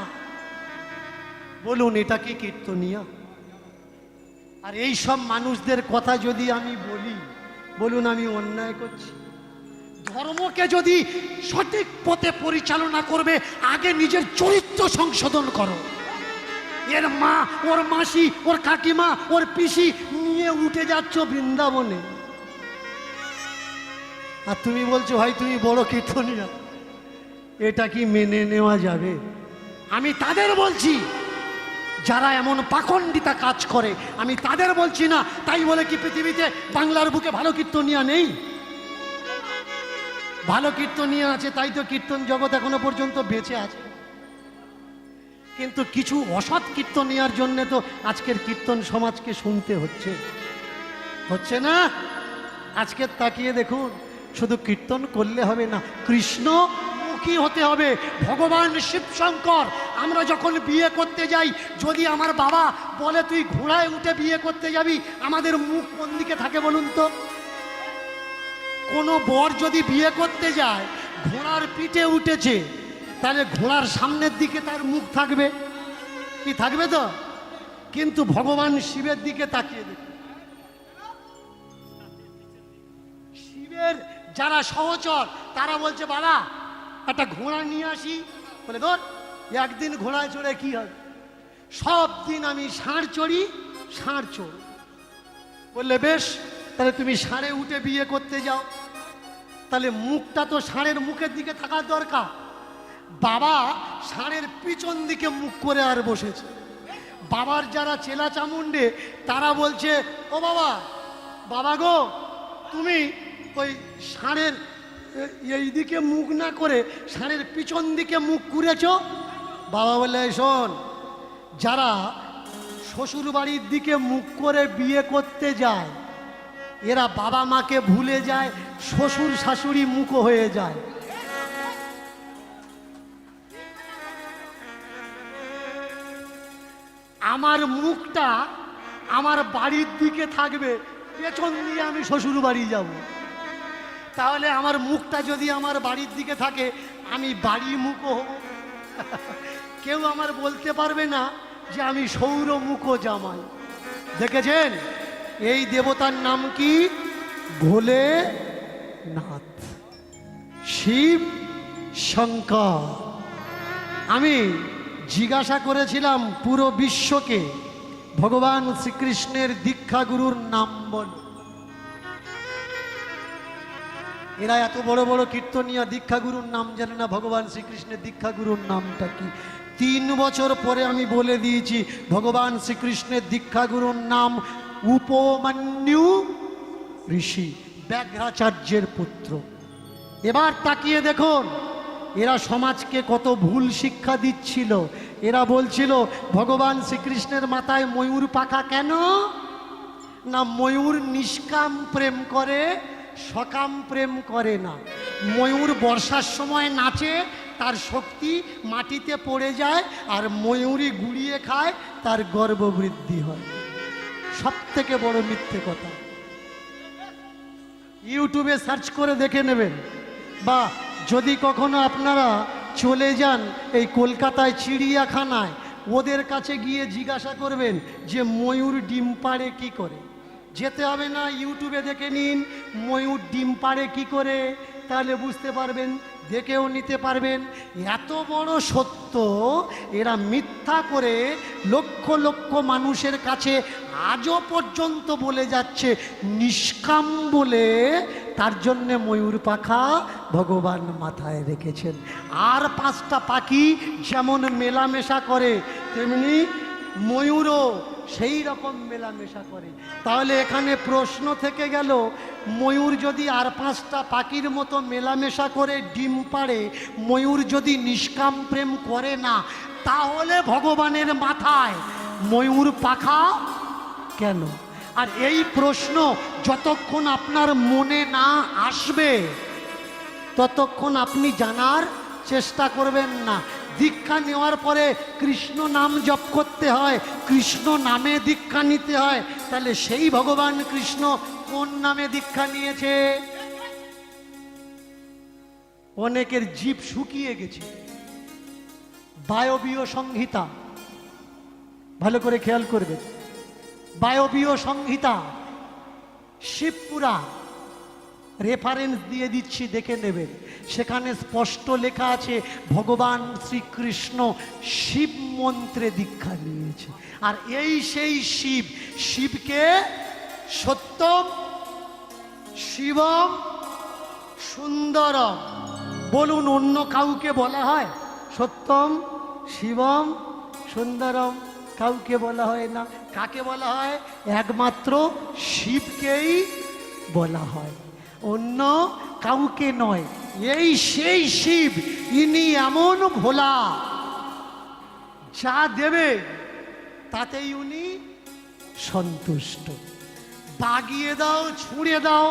বলুন এটা কি কীর্তনিয়া? আর এই সব মানুষদের কথা যদি আমি বলি, বলুন আমি অন্যায় করছি? ধর্মকে যদি সঠিক পথে পরিচালনা করবে, আগে নিজের চরিত্র সংশোধন করো। এর মা, ওর মাসি, ওর কাকিমা, ওর পিসি নিয়ে উঠে যাচ্ছ বৃন্দাবনে, আর তুমি বলছো ভাই তুমি বড় কীর্তনিয়া। এটা কি মেনে নেওয়া যাবে? আমি তাদের বলছি যারা এমন পাখণ্ডিতা কাজ করে, আমি তাদের বলছি না। তাই বলে কি পৃথিবীতে বাংলার বুকে ভালো কীর্তনিয়া নেই? ভালো কীর্তনিয়া আছে, তাই তো কীর্তন জগৎ এখনো পর্যন্ত বেঁচে আছে। কিন্তু কিছু অসৎ কীর্তনিয়ার জন্য তো আজকের কীর্তন সমাজকে শুনতে হচ্ছে না? আজকে তাকিয়ে দেখুন, শুধু কীর্তন করলে হবে না, কৃষ্ণমুখী হতে হবে। ভগবান শিব শঙ্কর, আমরা যখন বিয়ে করতে যাই, যদি আমার বাবা বলে তুই ঘোড়ায় উঠে বিয়ে করতে যাবি, আমাদের মুখ কোন দিকে থাকে বলুন তো? কোনো বর যদি বিয়ে করতে যায়, ঘোড়ার পিঠে উঠেছে, তাহলে ঘোড়ার সামনের দিকে তার মুখ থাকবে কি? থাকবে তো। কিন্তু ভগবান শিবের দিকে তাকিয়ে দেখুন, শিবের যারা সহচর তারা বলছে বাবা একটা ঘোড়া নিয়ে আসি। বলে ধর, একদিন ঘোড়ায় চড়ে কি হবে? সব দিন আমি ষাঁড় চড়ি, ষাঁড় চড়। বললে বেশ, তাহলে তুমি ষাঁড়ে উঠে বিয়ে করতে যাও। তাহলে মুখটা তো ষাঁড়ের মুখের দিকে থাকার দরকার। বাবা ষাঁড়ের পিছন দিকে মুখ করে আর বসেছে। বাবার যারা চেলা চামুন্ডে তারা বলছে ও বাবা, বাবা গো তুমি ওই ষাঁড়ের এই দিকে মুখ না করে ষাঁড়ের পিছন দিকে মুখ করেছ। বাবা বলে শোন, যারা শ্বশুর বাড়ির দিকে মুখ করে বিয়ে করতে যায় এরা বাবা মাকে ভুলে যায়, শ্বশুর শাশুড়ি মুখো হয়ে যায়। আমার মুখটা আমার বাড়ির দিকে থাকবে, পেছন দিয়ে আমি শ্বশুর বাড়ি যাব। তাহলে আমার মুখটা যদি আমার বাড়ির দিকে থাকে, আমি বাড়ি মুখো হব। কেউ আমার বলতে পারবে না যে আমি সৌরমুখো জামাই। দেখেছেন এই দেবতার নাম কি? ভোলেনাথ, শিব শঙ্কর। আমি জিজ্ঞাসা করেছিলাম পুরো বিশ্বকে ভগবান শ্রীকৃষ্ণের দীক্ষাগুরুর নাম বল। এরা এত বড় বড় কীর্তনিয়া দীক্ষাগুরুর নাম জানে না। ভগবান শ্রীকৃষ্ণের দীক্ষাগুরুর নামটা কি? 3 বছর পরে আমি বলে দিয়েছি ভগবান শ্রীকৃষ্ণের দীক্ষাগুরুর নাম উপমন্যু ঋষি, ব্যাঘ্রাচার্যের পুত্র। এবার তাকিয়ে দেখুন এরা সমাজকে কত ভুল শিক্ষা দিচ্ছিল। এরা বলছিল ভগবান শ্রীকৃষ্ণের মাথায় ময়ূর পাখা কেন? না, ময়ূর নিষ্কাম প্রেম করে, সকাম প্রেম করে না। ময়ূর বর্ষার সময় নাচে, তার শক্তি মাটিতে পড়ে যায়, আর ময়ূরী গুড়িয়ে খায়, তার গর্ভবৃদ্ধি হয়। সব থেকে বড় মিথ্যে কথা। ইউটিউবে সার্চ করে দেখে নেবেন, বা যদি কখনো আপনারা চলে যান এই কলকাতায় চিড়িয়াখানায়, ওদের কাছে গিয়ে জিজ্ঞাসা করবেন যে ময়ূর ডিম পাড়ে কি করে। যেতে হবে না, ইউটিউবে দেখে নিন ময়ূর ডিম পাড়ে কি করে, তাহলে বুঝতে পারবেন, দেখেও নিতে পারবেন। এত বড় সত্য এরা মিথ্যা করে লক্ষ লক্ষ মানুষের কাছে আজও পর্যন্ত বলে যাচ্ছে নিষ্কাম বলে। তার জন্যে ময়ূর পাখা ভগবান মাথায় রেখেছেন। আর 5টা পাখি যেমন মেলামেশা করে, তেমনি ময়ূরও সেই রকম মেলামেশা করে। তাহলে এখানে প্রশ্ন থেকে গেল, ময়ূর যদি আর 5টা পাখির মতো মেলামেশা করে ডিম পাড়ে, ময়ূর যদি নিষ্কাম প্রেম করে না, তাহলে ভগবানের মাথায় ময়ূর পাখা কেন? আর এই প্রশ্ন যতক্ষণ আপনার মনে না আসবে ততক্ষণ আপনি জানার চেষ্টা করবেন না। দীক্ষা নেওয়ার পরে কৃষ্ণ নাম জপ করতে হয়, কৃষ্ণ নামে দীক্ষা নিতে হয়। তাহলে সেই ভগবান কৃষ্ণ কোন নামে দীক্ষা নিয়েছে? অনেকের জিভ শুকিয়ে গেছে। বায়বীয় সংহিতা ভালো করে খেয়াল করবেন। বায়বীয় সংহিতা, শিবপুরাণ, রেফারেন্স দিয়ে দিচ্ছি, দেখে নেবেন। সেখানে স্পষ্ট লেখা আছে ভগবান শ্রীকৃষ্ণ শিব মন্ত্রে দীক্ষা নিয়েছে। আর এই সেই শিব, শিবকে সত্যম শিবম সুন্দরম বলুন, অন্য কাউকে বলা হয়? সত্যম শিবম সুন্দরম কাউকে বলা হয় না। কাকে বলা হয়? একমাত্র শিবকেই বলা হয়, অন্য কাউকে নয়। এই সেই শিব, ইনি এমন ভোলা, যা দেবে তাতেই উনি সন্তুষ্ট। বাগিয়ে দাও, ছুঁড়ে দাও,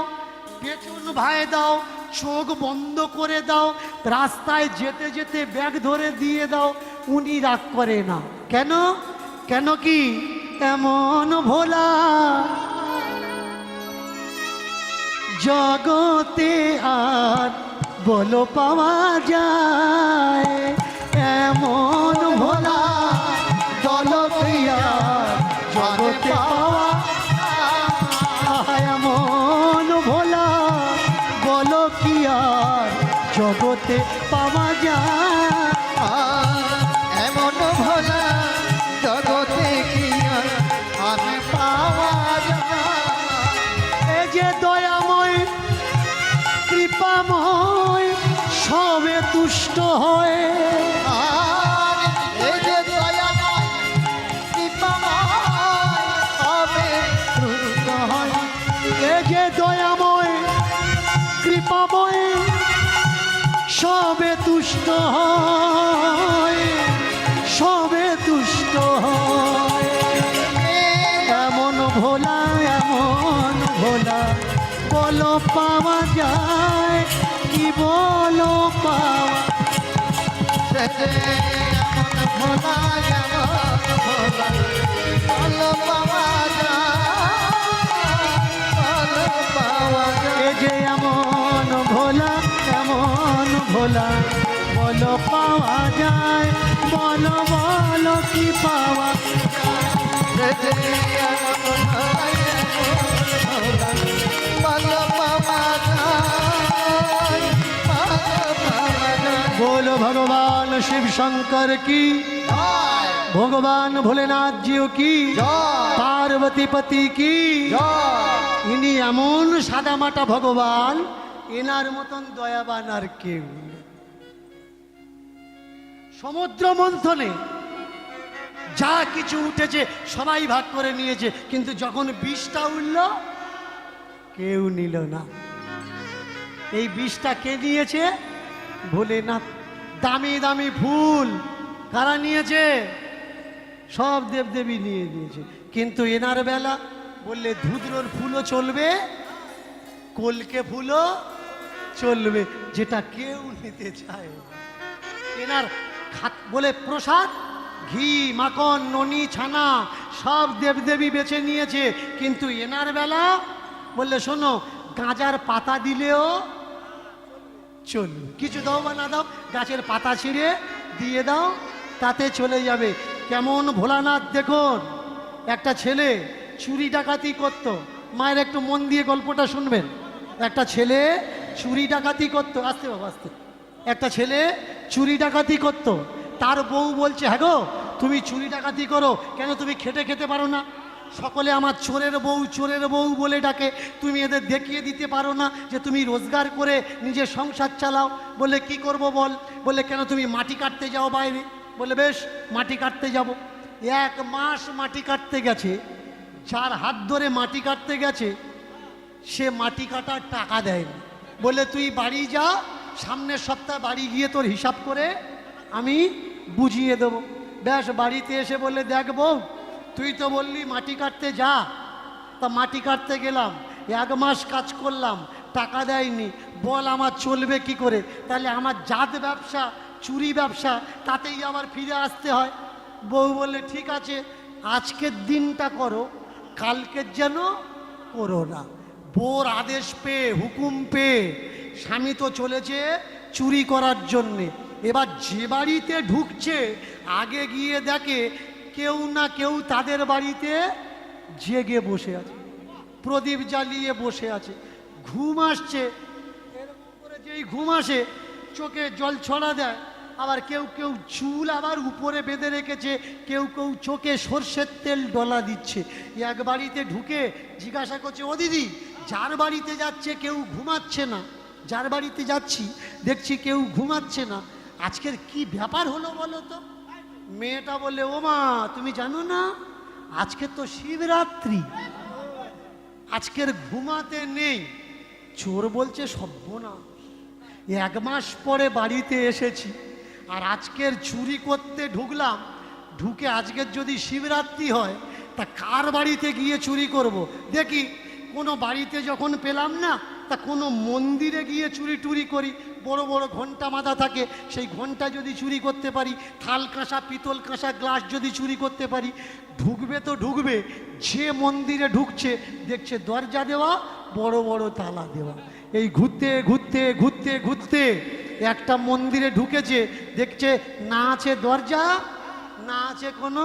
পেছন ভায়ে দাও, চোখ বন্ধ করে দাও, রাস্তায় যেতে যেতে ব্যাগ ধরে দিয়ে দাও, উনি রাগ করে না। কেন? কেন কি এমন ভোলা জগতে আর বলো পাওয়া যায়? এমন ভোলা জগতে আর জগতে পাওয়া, এমন ভোলা বলো কি আর জগতে পাওয়া যায়? এমন ভোলা জগতে কি আমি পাওয়া যায়? এ যে দয়াময় কৃপাময় সবে তুষ্ট হয়, আর এই যে দয়াময় কৃপাময় হবে তুষ্ট হয়। এ যে দয়াময় কৃপাময় সবে তুষ্ট হয়, সবে তুষ্ট হয়। এমন ভোলা, এমন ভোলা বলো পাওয়া যায় কি? বলো পাওয়া এমন ভোলা, এমন ভোলা বলো পাওয়া যায়, বলো পাওয়া যায়। এ যে এমন ভোলা, এমন ভোলা বলো পাওয়া যায়, বলো বলো কি পাওয়া बोलो भगवान शिव शंकर की, भगवान भोलेनाथ जी की, पार्वती पति की। इनी एमन सादामाटा भगवान, एनार मतन दयाबान आर केउ नेই। সমুদ্র মন্থনে যা কিছু উঠেছে সবাই ভাগ করে নিয়েছে, কিন্তু যখন বিষটা উঠল কেউ নিল না। এই বিষটা কে নিয়েছে? ভোলেনাথ দামি দামি ফুল কারা নিয়েছে? সব দেবদেবী নিয়ে নিয়েছে। কিন্তু এনার বেলা বললে ধুদ্রর ফুলও চলবে, কলকে ফুলও চলবে, যেটা কেউ নিতে চায় না। এনার বলে প্রসাদ ঘি মাখন ননি ছানা সব দেবদেবী বেছে নিয়েছে, কিন্তু এনার বেলা বললে শোনো গাঁজার পাতা দিলেও চলবে, কিছু দাও বা না দাও, গাছের পাতা ছিঁড়ে দিয়ে দাও তাতে চলে যাবে। কেমন ভোলানাথ দেখুন। একটা ছেলে চুরি ডাকাতি করত, মায়ের একটু মন দিয়ে গল্পটা শুনবেন। একটা ছেলে চুরি ডাকাতি করত, আস্তে বাবা আস্তে। একটা ছেলে চুরি ডাকাতি করত, তার বউ বলছে হ্যাঁ গো তুমি চুরি ডাকাতি করো কেন, তুমি খেটে খেতে পারো না? সকলে আমার চোরের বউ বলে ডাকে, তুমি এদের দেখিয়ে দিতে পারো না যে তুমি রোজগার করে নিজের সংসার চালাও? বলে কি করব বল? বলে কেন তুমি মাটি কাটতে যাও বাইরে? বলে বেশ মাটি কাটতে যাব। 1 মাস মাটি কাটতে গেছে, যার হাত ধরে মাটি কাটতে গেছে সে মাটি কাটার টাকা দেয়নি। বলে তুই বাড়ি যা, সামনের সপ্তাহে বাড়ি গিয়ে তোর হিসাব করে আমি বুঝিয়ে দেবো। ব্যাস বাড়িতে এসে বললে দেখ বউ তুই তো বললি মাটি কাটতে যা, তা মাটি কাটতে গেলাম, 1 মাস কাজ করলাম, টাকা দেয়নি, বল আমার চলবে কি করে? তাহলে আমার জাত ব্যবসা চুরি ব্যবসা তাতেই আবার ফিরে আসতে হয়। বউ বললে ঠিক আছে আজকের দিনটা করো, কালকের যেন করো না। বউর আদেশ পেয়ে হুকুম পেয়ে স্বামী তো চলেছে চুরি করার জন্যে। এবার যে বাড়িতে ঢুকছে আগে গিয়ে দেখে কেউ না কেউ তাদের বাড়িতে জেগে বসে আছে, প্রদীপ জ্বালিয়ে বসে আছে, ঘুম আসছে। এরকম করে যেই ঘুম আসে চোখে জল ছড়া দেয়। আবার কেউ কেউ চুল আবার উপরে বেঁধে রেখেছে, কেউ কেউ চোখে সর্ষের তেল ডলা দিচ্ছে। এক বাড়িতে ঢুকে জিজ্ঞাসা করছে ও দিদি যার বাড়িতে যাচ্ছে কেউ ঘুমাচ্ছে না, যার বাড়িতে যাচ্ছি দেখছি কেউ ঘুমাচ্ছে না, আজকের কি ব্যাপার হলো বলো তো? মেয়েটা বলে ও মা তুমি জানো না আজকে তো শিবরাত্রি, আজকের ঘুমাতে নেই। চোর বলছে সর্বনাশ, 1 মাস পরে বাড়িতে এসেছি আর আজকের চুরি করতে ঢুকলাম, ঢুকে আজকের যদি শিবরাত্রি হয় তা কার বাড়িতে গিয়ে চুরি করব? দেখি কোনো বাড়িতে যখন পেলাম না তা কোনো মন্দিরে গিয়ে চুরি টুরি করি, বড় বড় ঘন্টা বাঁধা থাকে, সেই ঘন্টা যদি চুরি করতে পারি, থাল কাঁসা পিতল কাঁসা গ্লাস যদি চুরি করতে পারি। ঢুকবে তো ঢুকবে, যে মন্দিরে ঢুকছে দেখছে দরজা দেওয়া, বড় বড় তালা দেওয়া। এই ঘুরতে ঘুরতে ঘুরতে ঘুরতে একটা মন্দিরে ঢুকেছে, দেখছে না আছে দরজা না আছে কোনো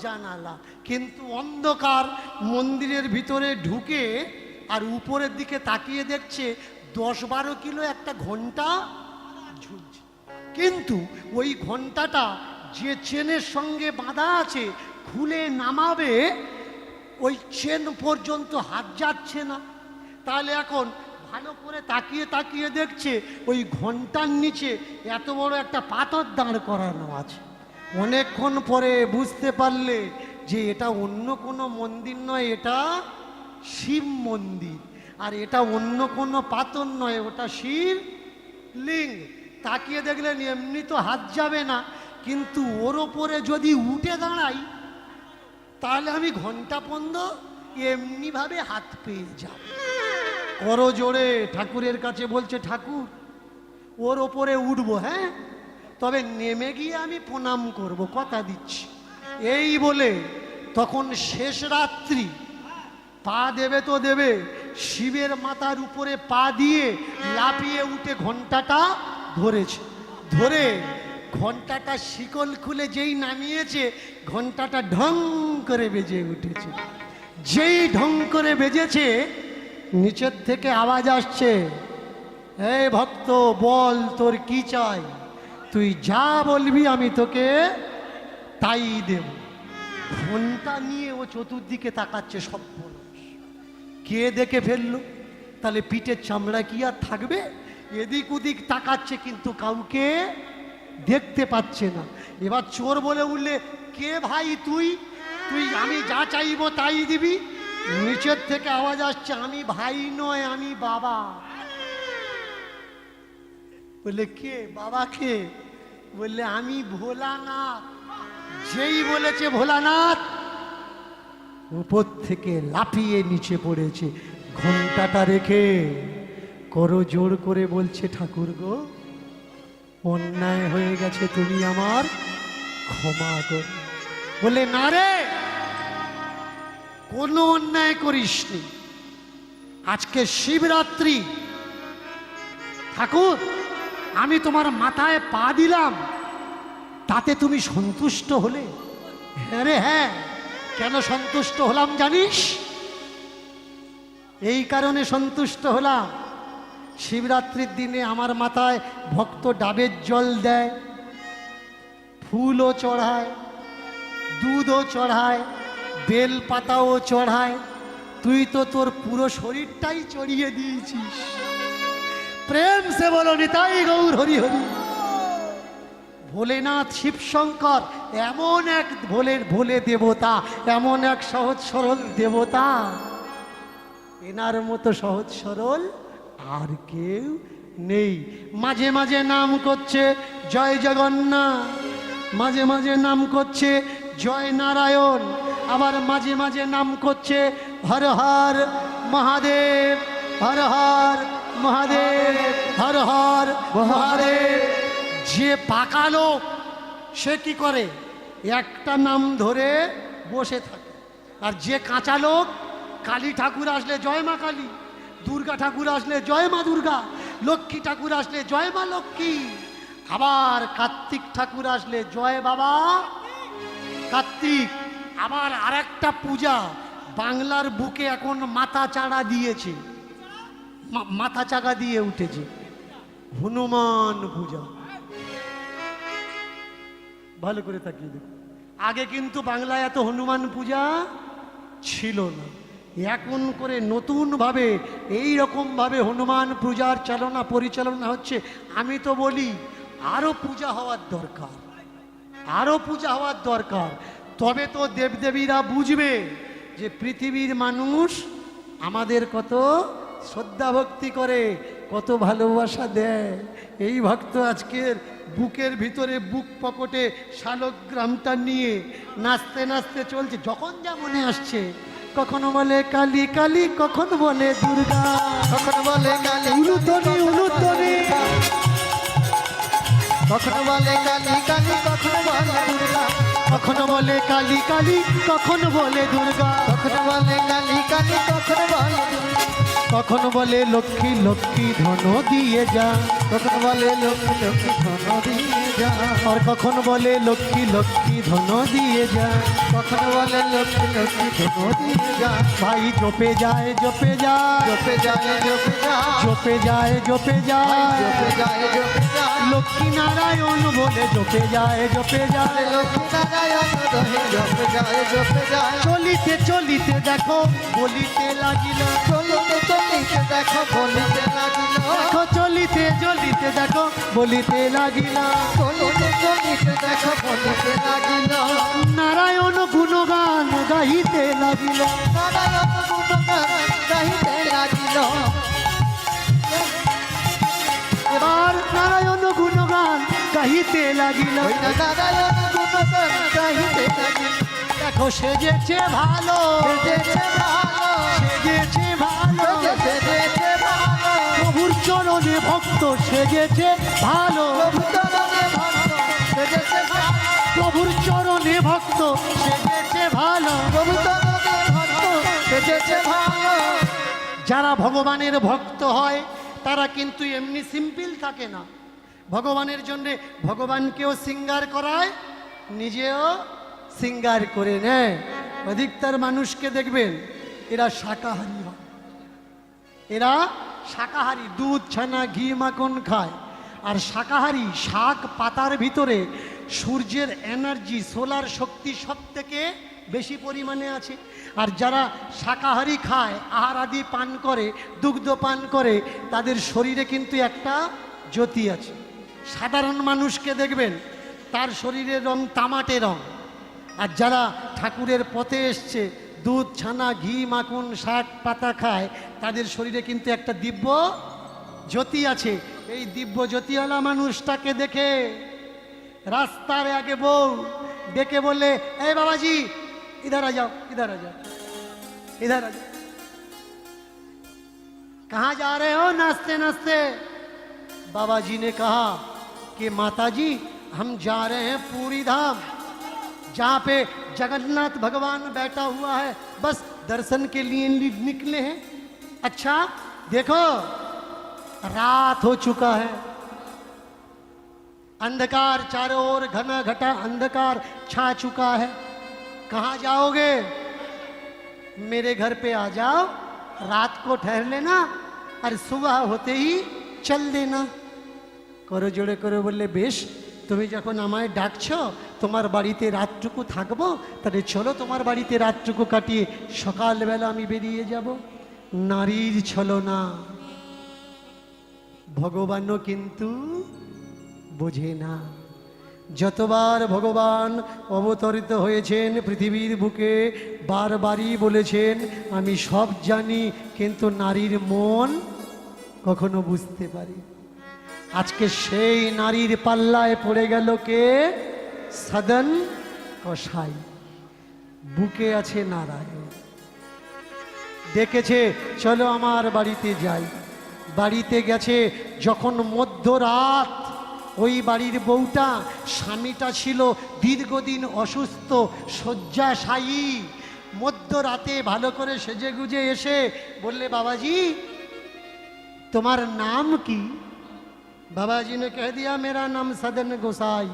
জানালা, কিন্তু অন্ধকার। মন্দিরের ভিতরে ঢুকে আর উপরের দিকে তাকিয়ে দেখছে 10-12 কিলো একটা ঘন্টা ঝুলছে, কিন্তু ওই ঘন্টাটা যে চেনের সঙ্গে বাঁধা আছে খুলে নামাবে ওই চেন পর্যন্ত হাত যাচ্ছে না। তাহলে এখন ভালো করে তাকিয়ে তাকিয়ে দেখছে ওই ঘন্টার নিচে এত বড় একটা পাথর দাঁড় করানো আছে। অনেকক্ষণ পরে বুঝতে পারলে যে এটা অন্য কোনো মন্দির নয়, এটা শিব মন্দির, আর এটা অন্য কোনো পাথর নয়, ওটা শিব লিঙ্গ। তাকিয়ে দেখলেন এমনি তো হাত যাবে না, কিন্তু ওর ওপরে যদি উঠে দাঁড়াই তাহলে আমি ঘন্টা পর্যন্ত এমনিভাবে হাত পেয়ে যাব। করো জোরে ঠাকুরের কাছে বলছে ঠাকুর ওর ওপরে উঠবো, হ্যাঁ তবে নেমে গিয়ে আমি প্রণাম করব, কথা দিচ্ছি। এই বলে তখন শেষ রাত্রি, পা দেবে তো দেবে, শিবের মাথার উপরে পা দিয়ে লাফিয়ে উঠে ঘন্টাটা ধরেছে। ধরে ঘন্টাটা শিকল খুলে যেই নামিয়েছে ঘন্টাটা ঢং করে বেজে উঠেছে। যেই ঢং করে বেজেছে নিচের থেকে আওয়াজ আসছে, এই ভক্ত বল তোর কি চাই, তুই যা বলবি আমি তোকে তাই দেব। ঘন্টা নিয়ে ও চতুর্দিকে তাকাচ্ছে, সব কে দেখে ফেললো? তাহলে পিঠের চামড়া কি আর থাকবে? এদিক ওদিক তাকাচ্ছে কিন্তু কাউকে দেখতে পাচ্ছে না। এবার চোর বলে উঠলে কে ভাই তুই, তুই আমি যা চাইবো তাই দিবি? নিচের থেকে আওয়াজ আসছে, আমি ভাই নয় আমি বাবা। বলে কে? বাবা কে? বললে আমি ভোলানাথ। যেই বলেছে ভোলানাথ, উপর থেকে লাফিয়ে নিচে পড়েছে, ঘন্টাটা রেখে করো জোর করে বলছে, ঠাকুর গো অন্যায় হয়ে গেছে, তুমি আমার ক্ষমা করো। বলে না রে, কোনো অন্যায় করিসনি, আজকে শিবরাত্রি, ঠাকুর আমি তোমার মাথায় পা দিলাম, তাতে তুমি সন্তুষ্ট হলে? হ্যাঁ রে হ্যাঁ। কেন সন্তুষ্ট হলাম জানিস? এই কারণে সন্তুষ্ট হলাম, শিবরাত্রির দিনে আমার মাথায় ভক্ত ডাবের জল দেয়, ফুলও চড়ায়, দুধও চড়ায়, বেল পাতাও চড়ায়, তুই তো তোর পুরো শরীরটাই চড়িয়ে দিয়েছিস। প্রেম সে বলো নিতাই গৌর হরি হরি। ভোলেনাথ শিবশঙ্কর এমন এক ভোলে দেবতা, এমন এক সহজ সরল দেবতা, এনার মতো সহজ সরল আর কেউ নেই। মাঝে মাঝে নাম করছে জয় জগন্নাথ, মাঝে মাঝে নাম করছে জয় নারায়ণ, আবার মাঝে মাঝে নাম করছে হর হর মহাদেব, হর হর মহাদেব, হর হর মহাদেব। যে পাকা লোক সে কি করে? একটা নাম ধরে বসে থাকে। আর যে কাঁচা লোক, কালী ঠাকুর আসলে জয় মা কালী, দুর্গা ঠাকুর আসলে জয় মা দুর্গা, লক্ষ্মী ঠাকুর আসলে জয় মা লক্ষ্মী, আবার কার্তিক ঠাকুর আসলে জয় বাবা কার্তিক। আবার আরেকটা পূজা বাংলার বুকে এখন মাথা চাড়া দিয়েছে, মাথা চাকা দিয়ে উঠেছে, হনুমান পূজা। ভালো করে তাকিয়ে দেখুন, আগে কিন্তু বাংলায় এত হনুমান পূজা ছিল না। এখন করে নতুনভাবে এই রকমভাবে হনুমান পূজার পরিচালনা হচ্ছে। আমি তো বলি আরো পূজা হওয়ার দরকার, আরো পূজা হওয়ার দরকার। তবে তো দেবদেবীরা বুঝবে যে পৃথিবীর মানুষ আমাদের কত শ্রদ্ধা ভক্তি করে, কত ভালোবাসা দেয়। এই ভক্ত আজকের বুকের ভিতরে, বুক পকেটে শালগ্রামটা নিয়ে নাচতে নাচতে চলছে, যখন যা মনে আসছে। কখনো বলে কালী কালী, কখনো বলে দুর্গা, কখনো বলে কালী উলুতনি উলুতনি, কখনো বলে কালী কালী, কখনো বলে দুর্গা, কখনো বলে কালী কালী, কখনো বলে দুর্গা, কখনো বলে কালী কালী, কখনো বলে দুর্গা, কখনো বলে লক্ষ্মী লক্ষ্মী ধন দিয়ে যা, কখনো বলে লক্ষ্মী লক্ষ্মী ধন দিয়ে যা, আর কখনো বলে লক্ষ্মী লক্ষ্মী ধন দিয়ে যা, কখনো বলে লক্ষ্মী লক্ষ্মী ধন দিয়ে যা। ভাই জপে যায় জপে যায়, জপে যায় জপে যায়, জপে যায় জপে যায়, জপে যায় জপে যায়, লক্ষ্মী নারায়ণ বলে জপে যায় জপে যায়, লক্ষ্মী নারায়ণ ধরে জপে যায় জপে যায়। চলিতে চলিতে দেখো বলিতে লাগিল, চলিতে চলিতে দেখো বলিতে লাগিল, দেখো চলিতে চলিতে দেখো বলিতে লাগিল, চলিতে চলিতে দেখো বলিতে লাগিল, নারায়ণ গুণগান গাহিতে লাগিল, নারায়ণ গুণগান গাহিতে লাগিল। এবার নারায়ণ গুণগান গাহিতে লাগিল, ওই না নারায়ণ গুণগান গাহিতে লাগিল। দেখো সেজেছে ভালো, সেজেছে ভালো, সেজেছে ভালো, সেজেছে ভালো, প্রভুর চরণে ভক্ত সেজেছে ভালো, প্রভু চরণে ভক্ত সেজেছে ভালো, প্রভুর চরণে ভক্ত সেজেছে ভালো। প্রভু চরণে ভক্ত সেজেছে ভালো। যারা ভগবানের ভক্ত হয় তারা কিন্তু এমনি সিম্পল থাকে না, ভগবানের জন্য ভগবানকেও সিঙ্গার করায়, নিজেও সিঙ্গার করে নেয়। অধিকতর মানুষকে দেখবেন এরা শাকাহারী হয়, এরা শাকাহারী, দুধ ছানা ঘি মাখন খায়। আর শাকাহারী শাক পাতার ভিতরে সূর্যের এনার্জি, সোলার শক্তি সব থেকে বেশি পরিমাণে আছে। আর যারা শাকাহারী খায়, আহার আদি পান করে, দুগ্ধ পান করে, তাদের শরীরে কিন্তু একটা জ্যোতি আছে। সাধারণ মানুষকে দেখবেন তার শরীরের রং তামাটে রং। আর যারা ঠাকুরের পথে এসছে, দুধ ছানা ঘি মাখন শাক পাতা খায়, তাদের শরীরে কিন্তু একটা দিব্য জ্যোতি আছে। এই দিব্য জ্যোতিওয়ালা মানুষটাকে দেখে रास्तार आगे बউ डेके बोले ए बाबा जी इधर आ जाओ इधर आ जाओ इधर आ जाओ। कहाँ जा रहे हो नाचते नाचते? बाबा जी ने कहा कि माता जी हम जा रहे हैं पूरी धाम, जहाँ पे जगन्नाथ भगवान बैठा हुआ है, बस दर्शन के लिए निकले हैं। अच्छा देखो रात हो चुका है, अंधकार चारों ओर घना घटा अंधकार छा चुका है, कहाँ जाओगे? मेरे घर पे आ जाओ, रात को ठहर लेना और सुबह होते ही चल देना। करो जोड़े करे बोले बेश তুমি যখন আমায় ডাকছো তোমার বাড়িতে রাতটুকু থাকবো, তাহলে চলো তোমার বাড়িতে রাতটুকু কাটিয়ে সকালবেলা আমি বেরিয়ে যাব। নারীর ছলনা ভগবানও কিন্তু বোঝে না। যতবার ভগবান অবতরিত হয়েছেন পৃথিবীর বুকে বারবারই বলেছেন আমি সব জানি, কিন্তু নারীর মন কখনো বুঝতে পারি। আজকে সেই নারীর পাল্লায় পড়ে গেল কে? সদন কসাই। বুকে আছে নারায়ণ, ডেকেছে চলো আমার বাড়িতে যাই। বাড়িতে গেছে যখন মধ্যরাত, ওই বাড়ির বউটা স্বামীটা ছিল দীর্ঘদিন অসুস্থ শয্যাশায়ী। মধ্যরাতে ভালো করে সেজে গুজে এসে বললে বাবাজি তোমার नाम की? बाबा जी ने कह दिया मेरा नाम सदन गोसाई।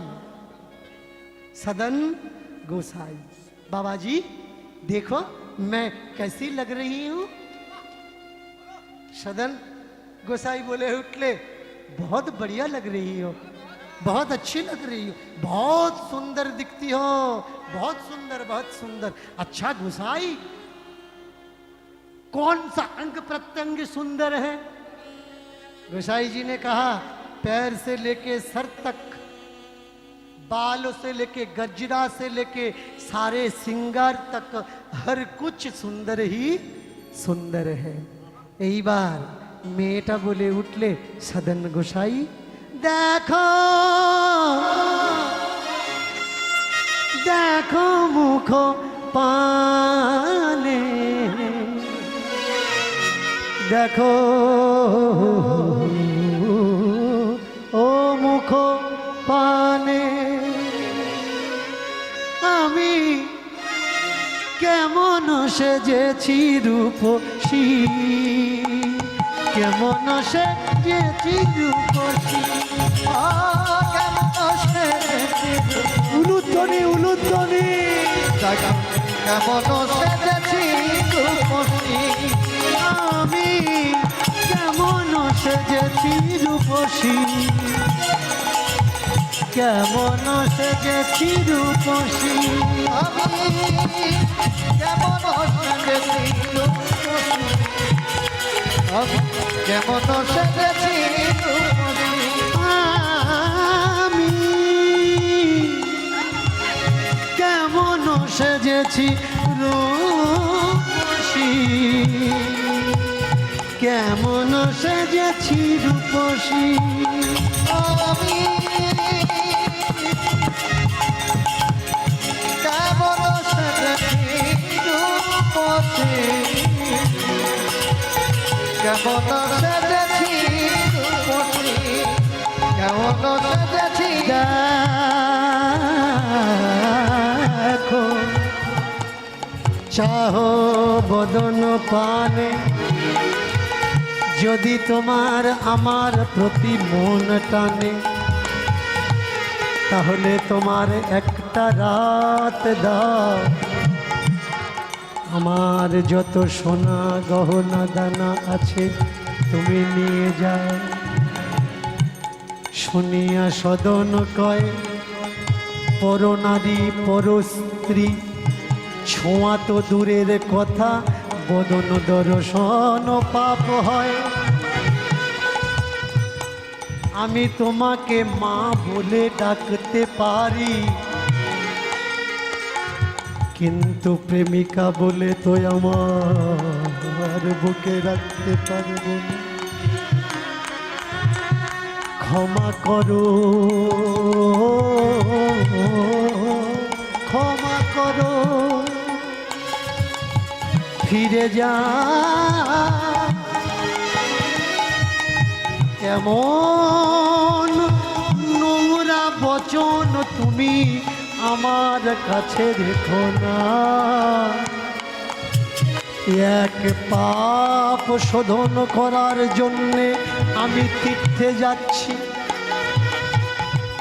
सदन गोसाई। बाबा जी देखो मैं कैसी लग रही हूँ? सदन गोसाई बोले उठले बहुत बढ़िया लग रही हो, बहुत अच्छी लग रही हो, बहुत सुंदर दिखती हो, बहुत सुंदर बहुत सुंदर। अच्छा गोसाई कौन सा अंग प्रत्यंग सुंदर है? गोसाई जी ने कहा पैर से लेके सर तक, बालों से लेके गजरा से लेके सारे सिंगार तक हर कुछ सुंदर ही सुंदर है। यही बार मेटा बोले उठले सदन गोसाई देखो देखो मुखो पाने देखो ও মুখ পানে আমি কেমন সেজেছি রূপসী, কেমন সেজেছি রূপসী, কেমন সেজেছি উলুধ্বনি উলুধ্বনি কেমন সেজেছি রূপসী, আমি কেমন সেজেছি রূপসী, কেমন সেজেছি রূপসী, আমি কেমন সেজেছি রূপসী, আমি কেমন সেজেছি রূপসী, আমি কেমন সেজেছি রূপসী, কেমন সেজেছি রূপসী, আমি কেমন সেজেছি রূপসী, কেমন সেজেছি রূপসী, কেমন সেজেছি। দেখো চাহো বদন পানে, যদি তোমার আমার প্রতি মন টানে, তাহলে তোমার একটা রাত দাও, আমার যত সোনা গহনা দানা আছে তুমি নিয়ে যাও। শুনিয়া সদন কয় পরনারী পরস্ত্রী, ছোঁয়া তো দূরের কথা বদন দর্শন পাপ হয়। আমি তোমাকে মা বলে ডাকতে পারি, কিন্তু প্রেমিকা বলে তো আমার বুকে রাখতে পারব না। ক্ষমা করো, ক্ষমা করো, ফিরে যা। এমন নোংরা বচন তুমি আমার কাছে রেখো না। এক পাপ শোধন করার জন্যে আমি তীর্থে যাচ্ছি।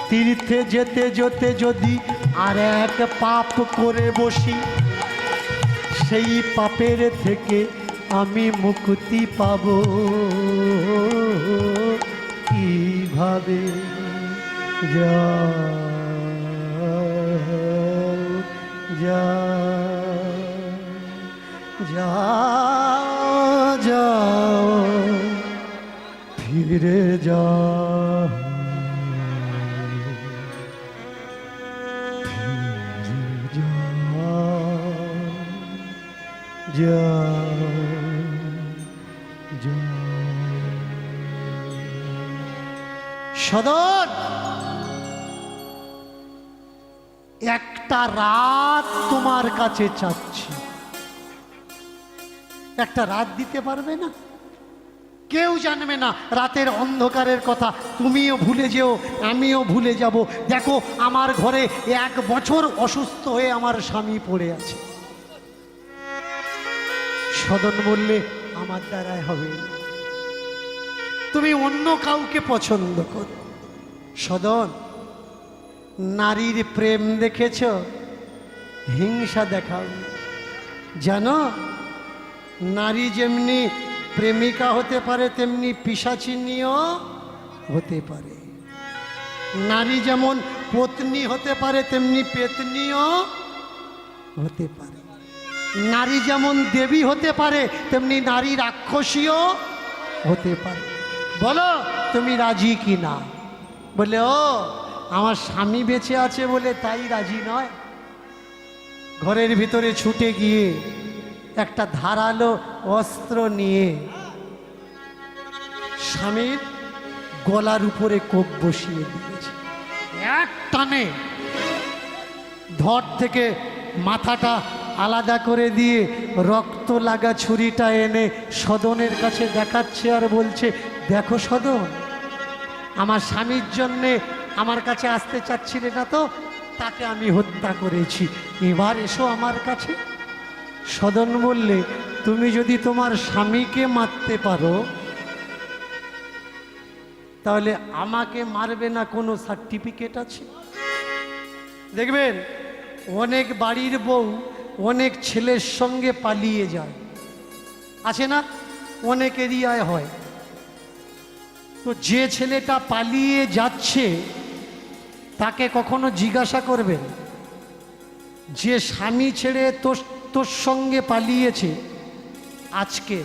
তীর্থে যেতে যেতে যদি আর এক পাপ করে বসি, সেই পাপের থেকে আমি মুক্তি পাব কিভাবে? যাও ফিরে যাও, সদর একটা রাত তোমার কাছে চাচ্ছি। একটা রাত দিতে পারবে না? কেউ জানবে না রাতের অন্ধকারের কথা। তুমিও ভুলে যেও, আমিও ভুলে যাব। দেখো আমার ঘরে 1 বছর অসুস্থ হয়ে আমার স্বামী পড়ে আছে। সদন বললে আমার দ্বারায় হবে না, তুমি অন্য কাউকে পছন্দ করো। সদন, নারীর প্রেম দেখেছ, হিংসা দেখাও। জানো নারী যেমনি প্রেমিকা হতে পারে তেমনি পিশাচিনীও হতে পারে। নারী যেমন পত্নী হতে পারে তেমনি পেতনিও হতে পারে। নারী যেমন দেবী হতে পারে তেমনি নারী রাক্ষসীও হতে পারে। বলো তুমি রাজি কি না? বলে ও আমার স্বামী বেঁচে আছে বলে তাই রাজি নয়। ঘরের ভিতরে ছুটে গিয়ে একটা ধারালো অস্ত্র নিয়ে স্বামীর গলার উপরে কোপ বসিয়ে দিয়েছে। এক টানে ধর থেকে মাথাটা আলাদা করে দিয়ে রক্ত লাগা ছুরিটা এনে সদনের কাছে দেখাচ্ছে আর বলছে, দেখো সদন, আমার স্বামীর জন্যে আমার কাছে আসতে চাচ্ছিলে না তো, তাকে আমি হত্যা করেছি, এবার এসো আমার কাছে। সদন বললে, তুমি যদি তোমার স্বামীকে মারতে পারো তাহলে আমাকে মারবে না কোনো সার্টিফিকেট আছে? দেখবেন অনেক বাড়ির বউ অনেক ছেলের সঙ্গে পালিয়ে যায়, আছে না? অনেক এরিয়ায় হয়। তো যে ছেলেটা পালিয়ে যাচ্ছে তাকে কখনো জিজ্ঞাসা করবেন যে স্বামী ছেড়ে তোর সঙ্গে পালিয়েছে আজকে,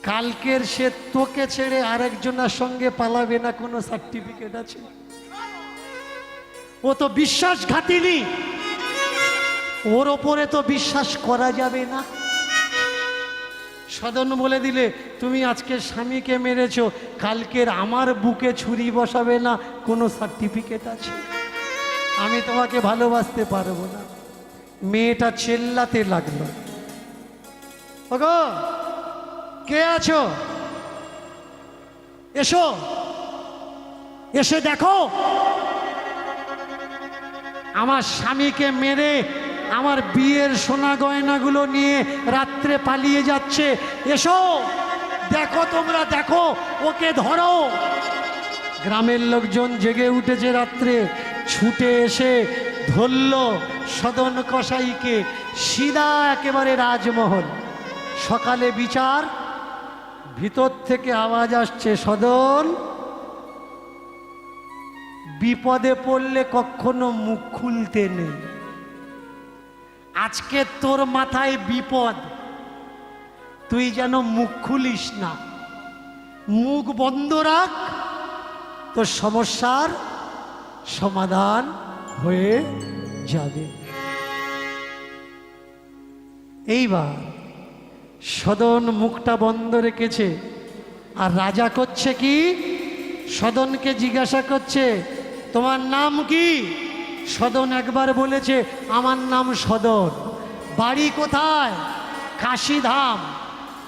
কালকের সে তোকে ছেড়ে আরেকজনের সঙ্গে পালাবে না কোনো সার্টিফিকেট আছে? ও তো বিশ্বাসঘাতিনী, ওর ওপরে তো বিশ্বাস করা যাবে না। সদন বলে দিলে, তুমি আজকে স্বামীকে মেরেছো, কালকের আমার বুকে ছুরি বসাবে না কোনো সার্টিফিকেট আছে? আমি তোমাকে ভালোবাসতে পারবো না। মেয়েটা চেল্লাতে লাগলো, ওগো কে আছো, এসো, এসে দেখো আমার স্বামীকে মেরে আমার বিয়ের সোনা গয়নাগুলো নিয়ে রাত্রে পালিয়ে যাচ্ছে। এসো দেখো, তোমরা দেখো, ওকে ধরো। গ্রামের লোকজন জেগে উঠেছে, রাত্রে ছুটে এসে ধরল সদন কসাইকে, সিধা একেবারে রাজমহল। সকালে বিচার, ভিতর থেকে আওয়াজ আসছে, সদন, বিপদে পড়লে কখনো মুখ খুলতে নেই। আজকে তোর মাথায় বিপদ, তুই যেন মুখ খুলিস না, মুখ বন্ধ রাখ, তোর সমস্যার সমাধান হয়ে যাবে। এইবার সদন মুখটা বন্ধ রেখেছে আর রাজা করছে কি, সদনকে জিজ্ঞাসা করছে তোমার নাম কি? সদন একবার বলেছে আমার নাম সদন। বাড়ি কোথায়? কাশীধাম।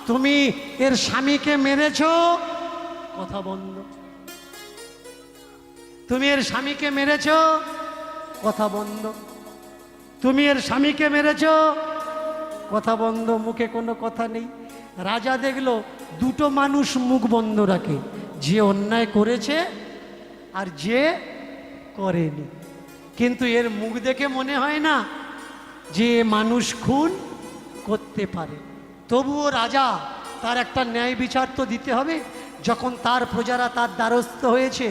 তুমি এর স্বামীকে মেরেছো? কথা বন্ধ। তুমি এর স্বামীকে মেরেছো? কথা বন্ধ। তুমি এর স্বামীকে মেরেছো? কথা বন্ধ। মুখে কোনো কথা নেই। রাজা দেখলো দুটো মানুষ মুখ বন্ধ রাখে, যে অন্যায় করেছে আর যে করেনি। কিন্তু এর মুখ দেখে মনে হয় না যে মানুষ খুন করতে পারে। তবুও রাজা তার একটা ন্যায় বিচার তো দিতে হবে। যখন তার প্রজারা তার দ্বারস্থ হয়েছে,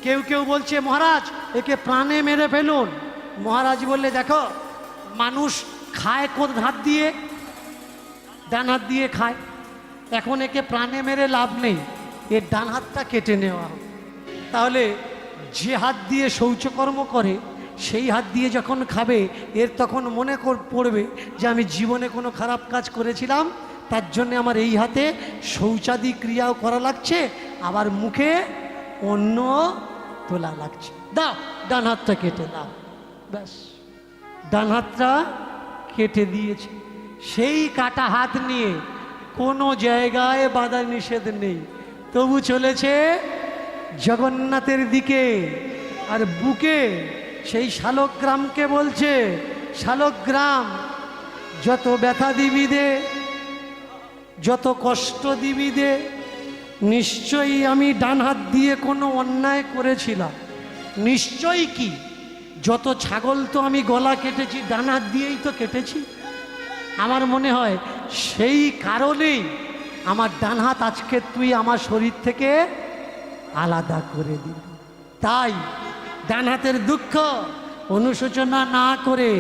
কেউ কেউ বলছে মহারাজ একে প্রাণে মেরে ফেলুন। মহারাজ বললে দেখো মানুষ খায় কোন হাত দিয়ে? ডান হাত দিয়ে খায়। এখন একে প্রাণে মেরে লাভ নেই, এর ডান হাতটা কেটে নেওয়া হবে। তাহলে যে হাত দিয়ে শৌচকর্ম করে সেই হাত দিয়ে যখন খাবে, এর তখন মনে পড়বে যে আমি জীবনে কোনো খারাপ কাজ করেছিলাম, তার জন্য আমার এই হাতে শৌচাদি ক্রিয়াও করা লাগছে, আবার মুখে অন্ন তোলা লাগছে। দাও ডান হাতটা কেটে দাও। ব্যাস ডান হাতটা কেটে দিয়েছে। সেই কাটা হাত নিয়ে কোনো জায়গায় বাধা নিষেধ নেই, তবু চলেছে জগন্নাথের দিকে। আর বুকে সেই শালগ্রামকে বলছে, শালগ্রাম যত ব্যথা দিবি দে, যত কষ্ট দিবি দে, নিশ্চয়ই আমি ডান হাত দিয়ে কোনো অন্যায় করেছিলাম। নিশ্চয়ই কি? যত ছাগল তো আমি গলা কেটেছি ডান হাত দিয়েই তো কেটেছি। আমার মনে হয় সেই কারণেই আমার ডান হাত আজকে তুই আমার শরীর থেকে আলাদা করে দিবি। তাই ডান হাতের দুঃখ অনুশোচনা না করে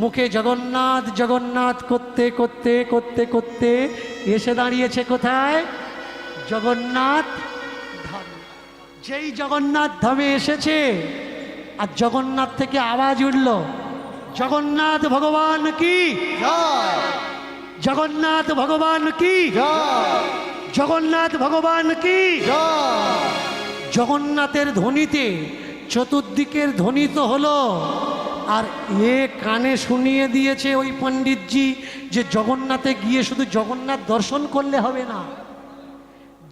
মুখে জগন্নাথ জগন্নাথ করতে করতে করতে করতে এসে দাঁড়িয়েছে কোথায়? জগন্নাথ ধামে। যেই জগন্নাথ ধামে এসেছে আর জগন্নাথ থেকে আওয়াজ উঠল, জগন্নাথ ভগবান কি জয়, জগন্নাথ ভগবান কি জয়, জগন্নাথ ভগবান কি জয়। জগন্নাথের ধ্বনিতে চতুর্দিকের ধ্বনিত হলো। আর এ কানে শুনিয়ে দিয়েছে ওই পণ্ডিতজি যে জগন্নাথে গিয়ে শুধু জগন্নাথ দর্শন করলে হবে না,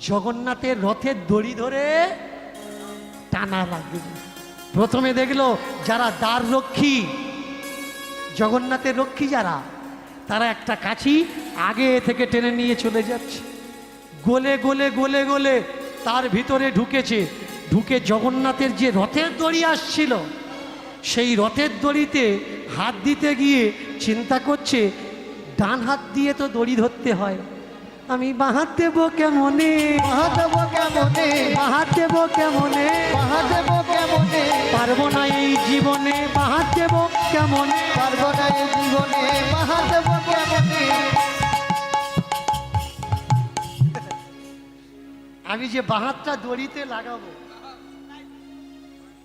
জগন্নাথের রথের দড়ি ধরে টানা লাগবে। প্রথমে দেখলো যারা দ্বার রক্ষী, জগন্নাথের রক্ষী যারা, তারা একটা কাছি আগে থেকে টেনে নিয়ে চলে যাচ্ছে। গলে গলে গলে গলে তার ভিতরে ঢুকেছে। ঢুকে জগন্নাথের যে রথের দড়ি আসছিল, সেই রথের দড়িতে হাত দিতে গিয়ে চিন্তা করছে ডান হাত দিয়ে তো দড়ি ধরতে হয়, আমি বাঁ হাত দেবো কেমনে, মহাদেব কেমনে, বাঁ হাত দেবো কেমনে, মহাদেব কেমনে, পারবো না এই জীবনে, বাঁ হাত দেবো কেমনে। পারব না এই জীবনে, মহাদেব কেমনে। আমি যে বাঁ হাতটা দড়িতে লাগাবো,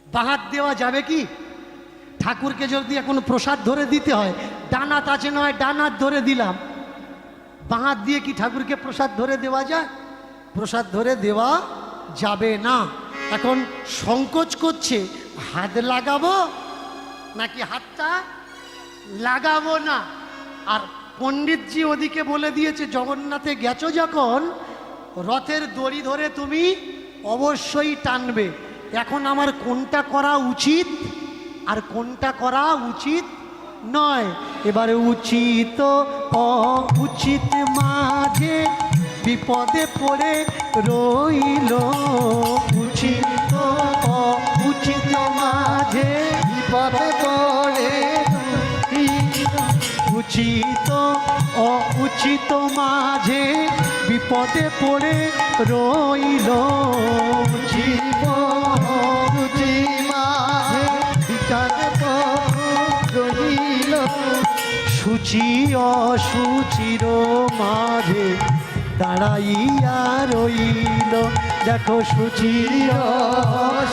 বাঁ হাত দেওয়া যাবে কি? ঠাকুরকে যদি এখন প্রসাদ ধরে দিতে হয়, ডান হাত আছে নয়, ডান হাত ধরে দিলাম, বাঁ হাত দিয়ে কি ঠাকুরকে প্রসাদ ধরে দেওয়া যায়? প্রসাদ ধরে দেওয়া যাবে না। এখন সংকোচ করছে, হাত লাগাবো নাকি হাতটা লাগাবো না। আর পণ্ডিতজি ওদিকে বলে দিয়েছে জগন্নাথে গেছো যখন, রথের দড়ি ধরে তুমি অবশ্যই টানবে। এখন আমার কোনটা করা উচিত আর কোনটা করা উচিত নয়, এবারে উচিত উচিত মাঝে বিপদে পড়ে রইল, উচিত উচিত মাঝে বিপদে পড়ে উচিত উচিত মাঝে বিপদে পড়ে রইল, জীব রুচি মাঝে বিচার রহিল, সূচি অসুচির মাঝে দাঁড়াইয়া রইল। দেখো সূচি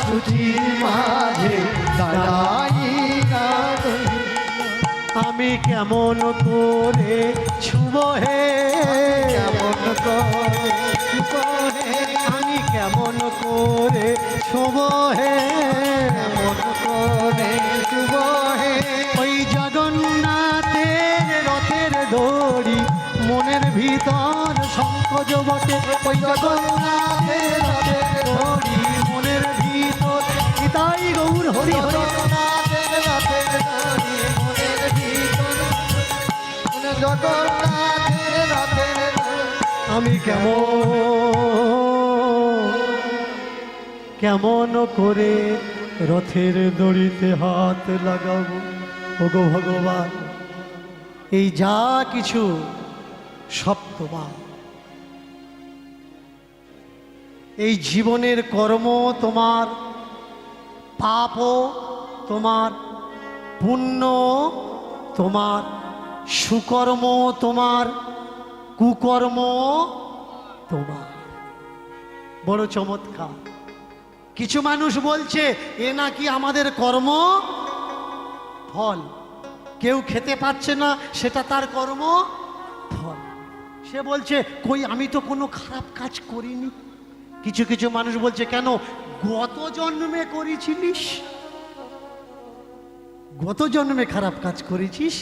সুচি মাঝে দাঁড়াইয়া রহিল। আমি কেমন করে ছুব হে, কেমন করে আমি কেমন করে শুভ হে এমন করে শুভ হে ওই জগন্নাথের রথের দড়ি মনের ভিতর সংকোচ বটে ওই জগন্নাথের রথের দড়ি মনের ভিতর নিতাই গৌর হরি হরি জগন্নাথের রথের দড়ি মনের ভিতর জগন্নাথের রথের দড়ি আমি কেমন করে রথের দড়িতে হাত লাগাবো ওগো ভগবান এই যা কিছু সব তোমার এই জীবনের কর্ম তোমার পাপও তোমার পুণ্য তোমার সুকর্ম তোমার কুকর্ম তোমার বড় চমৎকার কিছু মানুষ বলছে এ নাকি আমাদের কর্ম ফল কেউ খেতে পাচ্ছে না সেটা তার কর্ম ফল সে বলছে কই আমি তো কোনো খারাপ কাজ করিনি কিছু কিছু মানুষ বলছে কেন গত জন্মে করেছিলিস গত জন্মে খারাপ কাজ করেছিস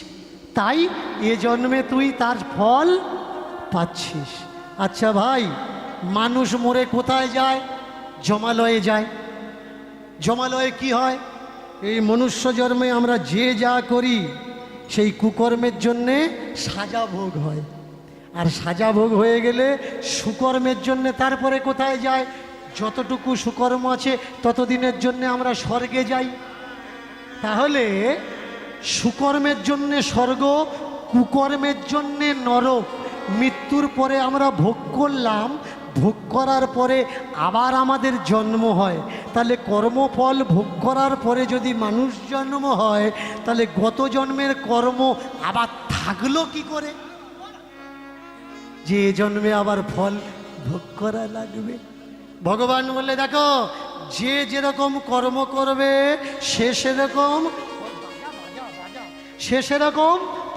তাই এ জন্মে তুই তার ফল পাচ্ছিস আচ্ছা ভাই মানুষ মরে কোথায় যায় জমালয়ে যায় জমালয়ে কি হয় এই মনুষ্য জন্মে আমরা যে যা করি সেই কুকর্মের জন্যে সাজা ভোগ হয় আর সাজা ভোগ হয়ে গেলে সুকর্মের জন্যে তারপরে কোথায় যায় যতটুকু সুকর্ম আছে ততদিনের জন্যে আমরা স্বর্গে যাই তাহলে সুকর্মের জন্যে স্বর্গ কুকর্মের জন্যে নরক মৃত্যুর পরে আমরা ভোগ করলাম ভোগ করার পরে আবার আমাদের জন্ম হয় তাহলে কর্মফল ভোগ করার পরে যদি মানুষ জন্ম হয় তাহলে গত জন্মের কর্ম আবার থাকলো কি করে যে এ জন্মে আবার ফল ভোগ করা লাগবে ভগবান বললে দেখো যে যেরকম কর্ম করবে সে সেরকম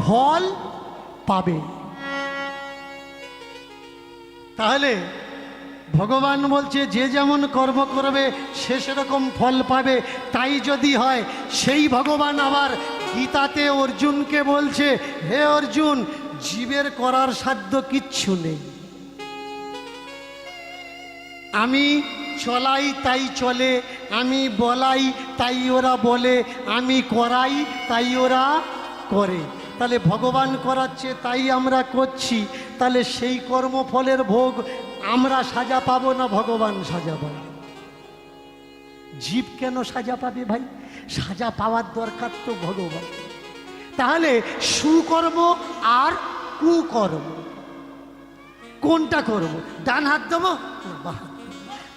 ফল পাবে তাহলে ভগবান বলছে যে যেমন কর্ম করবে সে সেরকম ফল পাবে তাই যদি হয় সেই ভগবান আবার গীতাতে অর্জুনকে বলছে হে অর্জুন জীবের করার সাধ্য কিচ্ছু নেই আমি চলাই তাই চলে আমি বলাই তাই ওরা বলে আমি করাই তাই ওরা করে তাহলে ভগবান করাচ্ছে তাই আমরা করছি তাহলে সেই কর্মফলের ভোগ আমরা সাজা পাবো না ভগবান সাজা পাবে জীব কেন সাজা পাবে ভাই সাজা পাওয়ার দরকার তো ভগবান তাহলে সুকর্ম আর কুকর্ম কোনটা করব ডান হাত দেবো না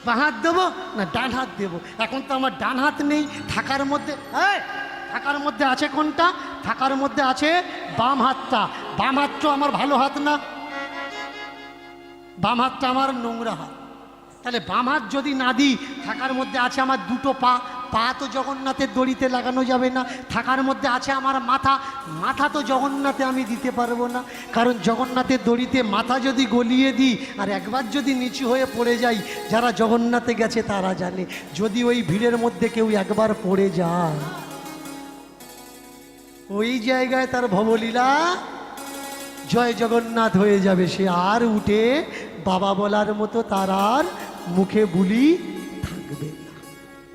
বাঁ হাত দেবো না ডান হাত দেবো এখন তো আমার ডান হাত নেই থাকার মধ্যে আছে কোনটা থাকার মধ্যে আছে বাম হাতটা বাম হাত তো আমার ভালো হাত না বাম হাতটা আমার নোংরা হাত তাহলে বাম হাত যদি না দিই থাকার মধ্যে আছে আমার দুটো পা পা তো জগন্নাথের দড়িতে লাগানো যাবে না থাকার মধ্যে আছে আমার মাথা তো জগন্নাথে আমি দিতে পারবো না কারণ জগন্নাথের দড়িতে মাথা যদি গলিয়ে দিই আর একবার যদি নিচু হয়ে পড়ে যাই যারা জগন্নাথে গেছে তারা জানে যদি ওই ভিড়ের মধ্যে কেউ একবার পড়ে যায় ওই জায়গায় তার ভবলীলা জয় জগন্নাথ হয়ে যাবে সে আর উঠে বাবা বলার মতো তার আর মুখে বুলি থাকবে না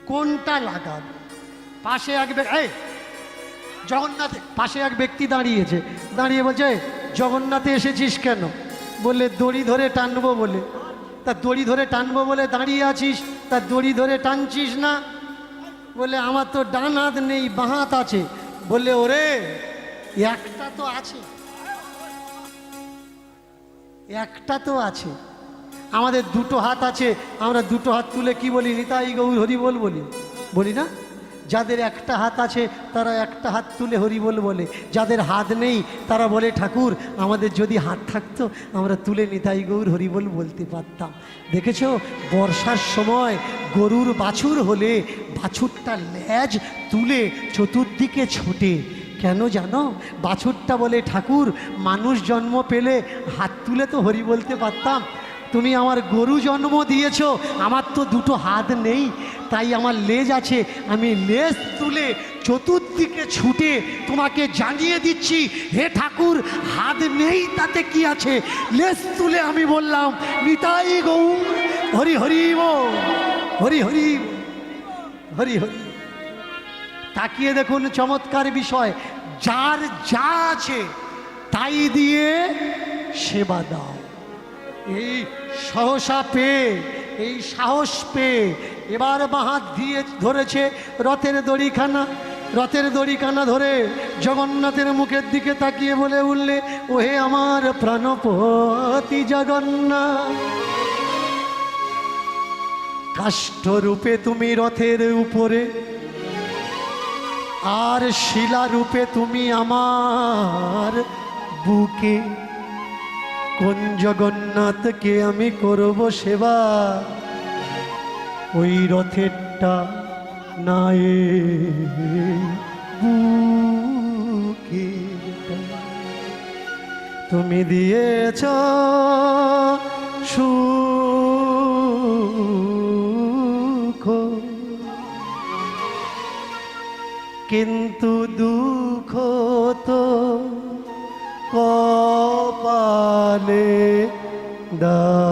কোনটা লাগাবে পাশে এক জগন্নাথ পাশে এক ব্যক্তি দাঁড়িয়েছে দাঁড়িয়ে বলছে জগন্নাথে এসেছিস কেন বললে দড়ি ধরে টানবো বলে তা দড়ি ধরে টানবো বলে দাঁড়িয়ে আছিস তা দড়ি ধরে টানছিস না বলে আমার তো ডান হাত নেই বাঁ হাত আছে বললে ওরে একটা তো আছে আমাদের দুটো হাত আছে আমরা দুটো হাত তুলে কি বলি নিতাই গৌর হরিবোল বলি না যাদের একটা হাত আছে তারা একটা হাত তুলে হরিবোল বলে যাদের হাত নেই তারা বলে ঠাকুর আমাদের যদি হাত থাকতো আমরা তুলে নিতাই গৌর হরিবোল বলতে পারতাম দেখেছো বর্ষার সময় গরুর বাছুর হলে বাছুরটা লেজ তুলে চতুর্দিকে ছোটে কেন জানো বাছুরটা বলে ঠাকুর মানুষ জন্ম পেলে হাত তুলে তো হরি বলতে পারতাম তুমি আমার গরু জন্ম দিয়েছো আমার তো দুটো হাত নেই তাই আমার লেজ আছে, আমি লেজ তুলে চতুর্দিকে ছুটে তোমাকে জানিয়ে দিচ্ছি, হে ঠাকুর হাত নেই তাতে কি আছে। লেজ তুলে আমি বললাম, নিতাই গৌর হরি হরি বল, হরি হরি হরি হরি। তাকিয়ে দেখুন চমৎকার বিষয়, যার যা আছে তাই দিয়ে সেবা দাও। এই সহসা পেয়ে, এই সাহস পেয়ে এবার বাহাত দিয়ে ধরেছে রথের দড়িখানা। রথের দড়িখানা ধরে জগন্নাথের মুখের দিকে তাকিয়ে বলে উঠলে, ওহে আমার প্রাণপতি জগন্নাথ, কাষ্ঠরূপে তুমি রথের উপরে, আর শিলারূপে তুমি আমার বুকে। কোন জগন্নাথকে আমি করব সেবা, ওই রথেরটা নাই বুকে। তুমি দিয়েছ সুখ, কিন্তু দুঃখ তো কপালে দাওনি।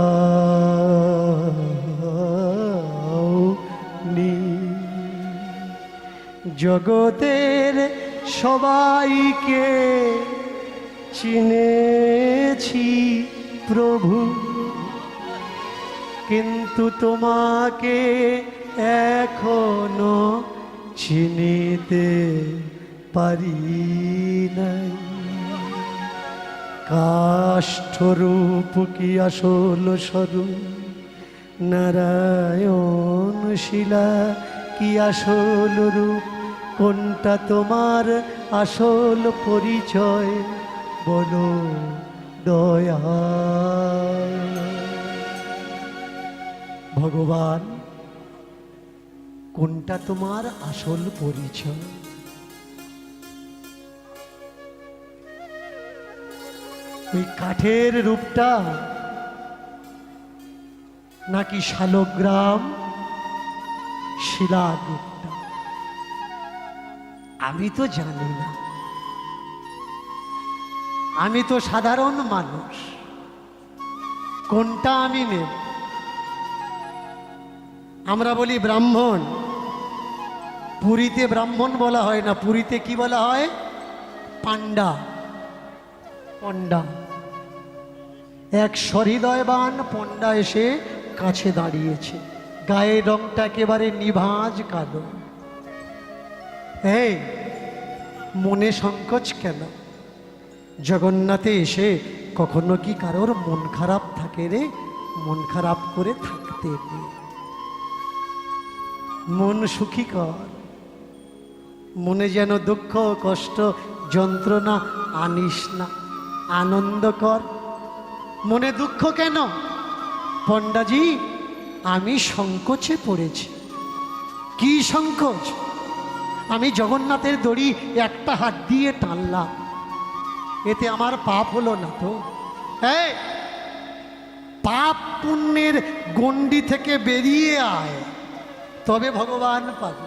জগতের সবাইকে চিনেছি প্রভু, কিন্তু তোমাকে এখনো চিনিতে পারি নাই। কাষ্ঠরূপ কি আসল স্বরূপ, নারায়ণ শিলা কি আসল রূপ, কোনটা তোমার আসল পরিচয় বলো দয়া। ভগবান, কোনটা তোমার আসল পরিচয়? ওই কাঠের রূপটা নাকি শালগ্রাম শিলার রূপটা? আমি তো জানি না, আমি তো সাধারণ মানুষ, কোনটা আমি নেব? আমরা বলি ব্রাহ্মণ, পুরীতে ব্রাহ্মণ বলা হয় না, পুরীতে কি বলা হয়? পান্ডা। পণ্ডা, এক সহৃদয়বান পণ্ডা এসে কাছে দাঁড়িয়েছে, গায়ের রংটা একেবারে নিভাঁজ কালো। এই মনে সংকোচ কেন? জগন্নাথে এসে কখনো কি কারোর মন খারাপ থাকে রে? মন খারাপ করে থাকতে নেই, মন সুখী কর, মনে যেন দুঃখ কষ্ট যন্ত্রণা আনিস না, আনন্দ কর। মনে দুঃখ কেন? পণ্ডাজি, আমি সংকোচে পড়েছি। কি সংকোচ? আমি জগন্নাথের দড়ি একটা হাত দিয়ে টানলাম, এতে আমার পাপ হলো না তো? এই পাপ পুণ্যের গণ্ডি থেকে বেরিয়ে আয়, তবে ভগবান পাবে।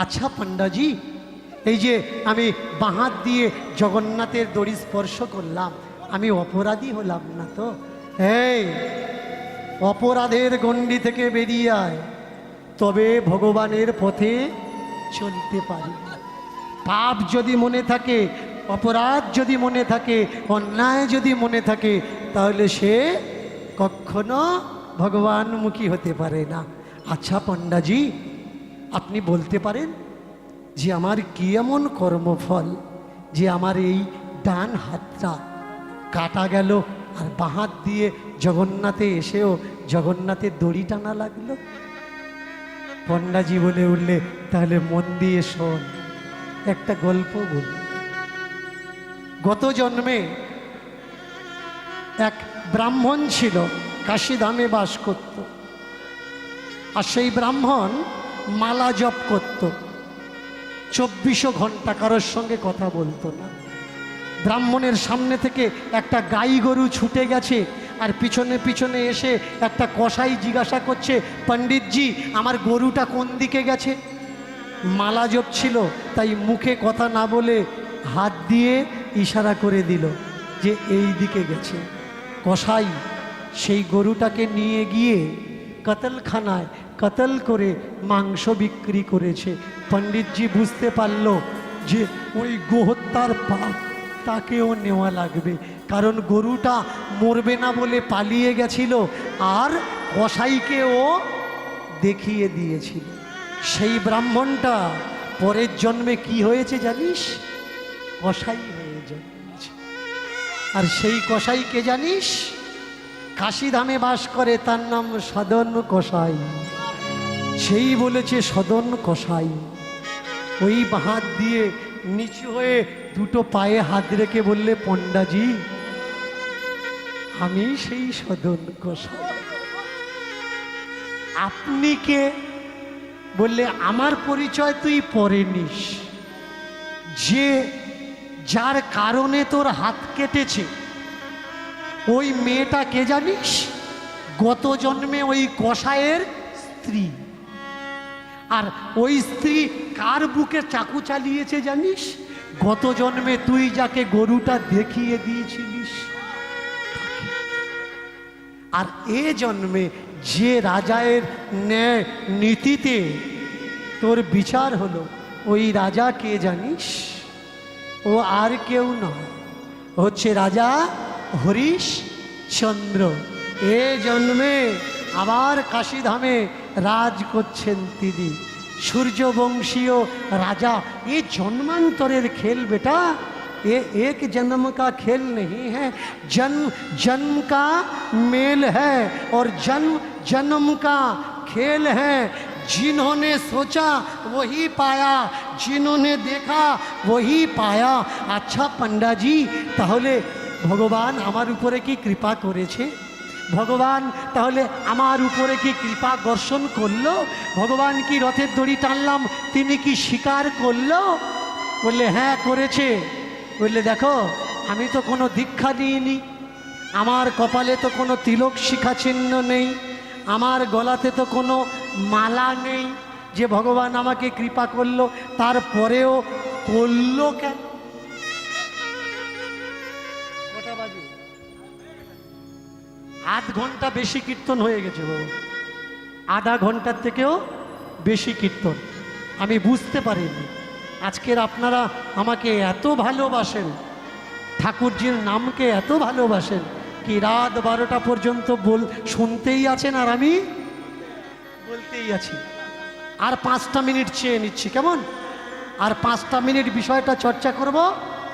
আচ্ছা পণ্ডাজি, এই যে আমি বাঁ দিয়ে জগন্নাথের দড়ি স্পর্শ করলাম, আমি অপরাধী হলাম না তো? এই অপরাধের গণ্ডি থেকে বেরিয়ে আয়, তবে ভগবানের পথে চলতে পারি। পাপ যদি মনে থাকে, অপরাধ যদি মনে থাকে, অন্যায় যদি মনে থাকে, তাহলে সে কখনো ভগবানমুখী হতে পারে না। আচ্ছা পণ্ডাজি, আপনি বলতে পারেন যে আমার কি এমন কর্মফল যে আমার এই ডান হাতটা কাটা গেল, আর বাঁ হাত দিয়ে জগন্নাথে এসেও জগন্নাথের দড়ি টানা লাগলো? পণ্ডাজি বলে উঠলে, তাহলে মন দিয়ে শোন, একটা গল্প বলি। গত জন্মে এক ব্রাহ্মণ ছিল, কাশীধামে বাস করত। আর সেই ব্রাহ্মণ মালা জপ করত, 24 ঘন্টা কারোর সঙ্গে কথা বলতো না। ব্রাহ্মণের সামনে থেকে একটা গাই গরু ছুটে গেছে, আর পিছনে পিছনে এসে একটা কসাই জিজ্ঞাসা করছে, পণ্ডিতজি আমার গরুটা কোন দিকে গেছে? মালা জপছিল, তাই মুখে কথা না বলে হাত দিয়ে ইশারা করে দিল যে এই দিকে গেছে। কসাই সেই গরুটাকে নিয়ে গিয়ে কতলখানায় কতল করে মাংস বিক্রি করেছে। পণ্ডিতজি বুঝতে পারল যে ওই গোহত্যার পাপ তাকেও নেওয়া লাগবে, কারণ গরুটা মরবে না বলে পালিয়ে গেছিল আর কসাইকেও দেখিয়ে দিয়েছিল। সেই ব্রাহ্মণটা পরের জন্মে কি হয়েছে জানিস? কসাই হয়ে জন্মেছে। আর সেই কসাইকে জানিস? কাশীধামে বাস করে, তার নাম সদন কসাই। সেই বলেছে সদন কসাই। ওই হাত দিয়ে নিচু হয়ে দুটো পায়ে হাত রেখে বললে, পণ্ডাজি আমি সেই সদন কসাই। আপনি কে? বললে আমার পরিচয় তুই পরে নিস। যে যার কারণে তোর হাত কেটেছে ওই মেয়েটা কে জানিস? গত জন্মে ওই কসাইয়ের স্ত্রী। আর ওই স্ত্রী কার বুকে চাকু চালিয়েছে জানিস? গত জন্মে তুই যাকে গরুটা দেখিয়ে দিয়েছিলিস। আর এ জন্মে যে রাজায়ের ন্যায় নীতিতে তোর বিচার হলো, ওই রাজা কে জানিস? ও আর কেউ নয়, হচ্ছে রাজা হরিশচন্দ্র। এ জন্মে আবার কাশীধামে রাজ করছেন তিনি, সূর্যবংশীয় রাজা। ये जन्मांतरेर खेल बेटा, ये एक जन्म का खेल नहीं है, जन्म जन्म का मेल है और जन्म जन्म का खेल है। जिन्होंने सोचा वही पाया, जिन्होंने देखा वही पाया। अच्छा पंडा जी, তাহলে ভগবান আমার উপরে কি কৃপা করেছে? ভগবান তাহলে আমার উপরে কি কৃপা বর্ষণ করলো? ভগবান কি রথের দড়ি টানলাম তিনি কি স্বীকার করলো? বললে হ্যাঁ করেছে। বললে দেখো আমি তো কোনো দীক্ষা নিইনি, আমার কপালে তো কোনো তিলক শিখা চিহ্ন নেই, আমার গলাতে তো কোনো মালা নেই যে ভগবান আমাকে কৃপা করলো। তারপরেও করলো কেন? কটা বাজে? আধ ঘন্টা বেশি কীর্তন হয়ে গেছে বাবু, আধা ঘন্টার থেকেও বেশি কীর্তন। আমি বুঝতে পারিনি আজকের আপনারা আমাকে এত ভালোবাসেন, ঠাকুরজির নামকে এত ভালোবাসেন কি রাত 12টা পর্যন্ত শুনতেই আছেন আর আমি বলতেই আছি। আর 5টা মিনিট চেয়ে নিচ্ছি, কেমন? আর 5টা মিনিট বিষয়টা চর্চা করব,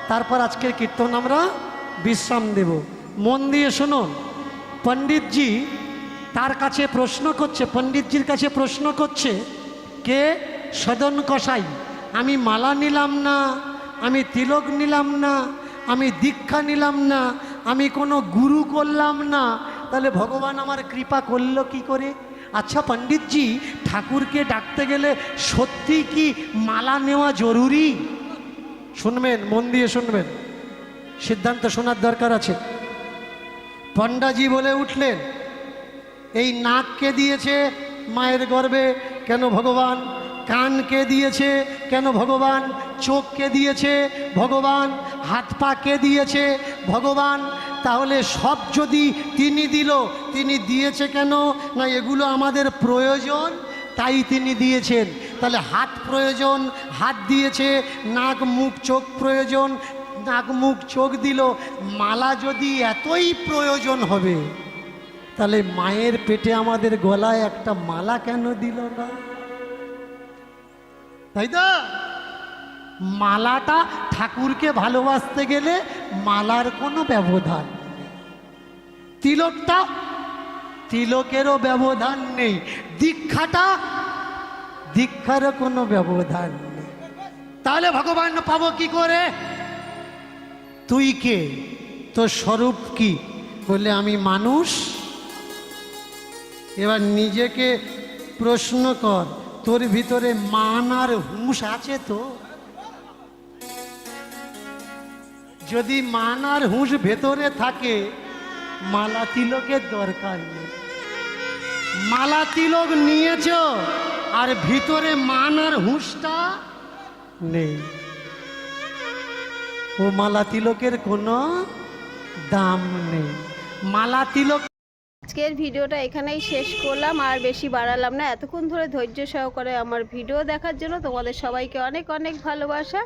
তারপর আজকের কীর্তন আমরা বিশ্রাম দেব। মন দিয়ে শুনুন। পণ্ডিতজি তার কাছে প্রশ্ন করছে, পণ্ডিতজির কাছে প্রশ্ন করছে কে? সদন কসাই। আমি মালা নিলাম না, আমি তিলক নিলাম না, আমি দীক্ষা নিলাম না, আমি কোনো গুরু করলাম না, তাহলে ভগবান আমার কৃপা করলো কি করে? আচ্ছা পণ্ডিতজি, ঠাকুরকে ডাকতে গেলে সত্যি কি মালা নেওয়া জরুরি? শুনবেন, মন দিয়ে শুনবেন, সিদ্ধান্ত শোনার দরকার আছে। পণ্ডাজি বলে উঠলেন, এই নাক কে দিয়েছে মায়ের গর্ভে? কেন ভগবান? কান কে দিয়েছে? কেন ভগবান? চোখ কে দিয়েছে? ভগবান। হাত পা কে দিয়েছে? ভগবান। তাহলে সব যদি তিনি দিল, তিনি দিয়েছে কেন? না এগুলো আমাদের প্রয়োজন তাই তিনি দিয়েছেন। তাহলে হাত প্রয়োজন, হাত দিয়েছে। নাক মুখ চোখ প্রয়োজন, নাক মুখ চোখ দিল। মালা যদি এতই প্রয়োজন হবে তাহলে মায়ের পেটে আমাদের গলায় একটা মালা কেন দিল না? তাই তো? মালাটা ঠাকুরকে ভালোবাসতে গেলে মালার কোনো ব্যবধান নেই, তিলকটা তিলকেরও ব্যবধান নেই, দীক্ষাটা দীক্ষারও কোনো ব্যবধান নেই। তাহলে ভগবান পাবো কি করে? তুই কে? তোর স্বরূপ কি? বললে আমি মানুষ। এবার নিজেকে প্রশ্ন কর, তোর ভিতরে মান আর হুঁশ আছে তো? যদি মান আর হুঁশ ভেতরে থাকে মালা তিলকের দরকার নেই। মালা তিলক নিয়েছ আর ভিতরে মান আর হুঁশটা নেই, ও মালা তিলকের কোনো দাম নেই। মালা তিলক। আজকের ভিডিওটা এখানেই শেষ করলাম, আর বেশি বাড়ালাম না। এতক্ষণ ধরে ধৈর্য সহকারে আমার ভিডিও দেখার জন্য তোমাদের সবাইকে অনেক অনেক ভালোবাসা।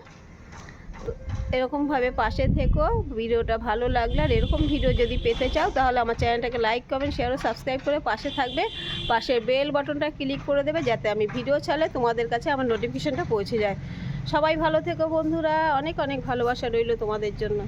এরকমভাবে পাশে থেকো। ভিডিওটা ভালো লাগলে আর এরকম ভিডিও যদি পেতে চাও তাহলে আমার চ্যানেলটাকে লাইক, কমেন্ট, শেয়ার ও সাবস্ক্রাইব করে পাশে থাকবে। পাশের বেল বাটনটা ক্লিক করে দেবে যাতে আমি ভিডিও ছাড়লে তোমাদের কাছে আমার নোটিফিকেশনটা পৌঁছে যায়। সবাই ভালো থেকো বন্ধুরা, অনেক অনেক ভালোবাসা রইল তোমাদের জন্য।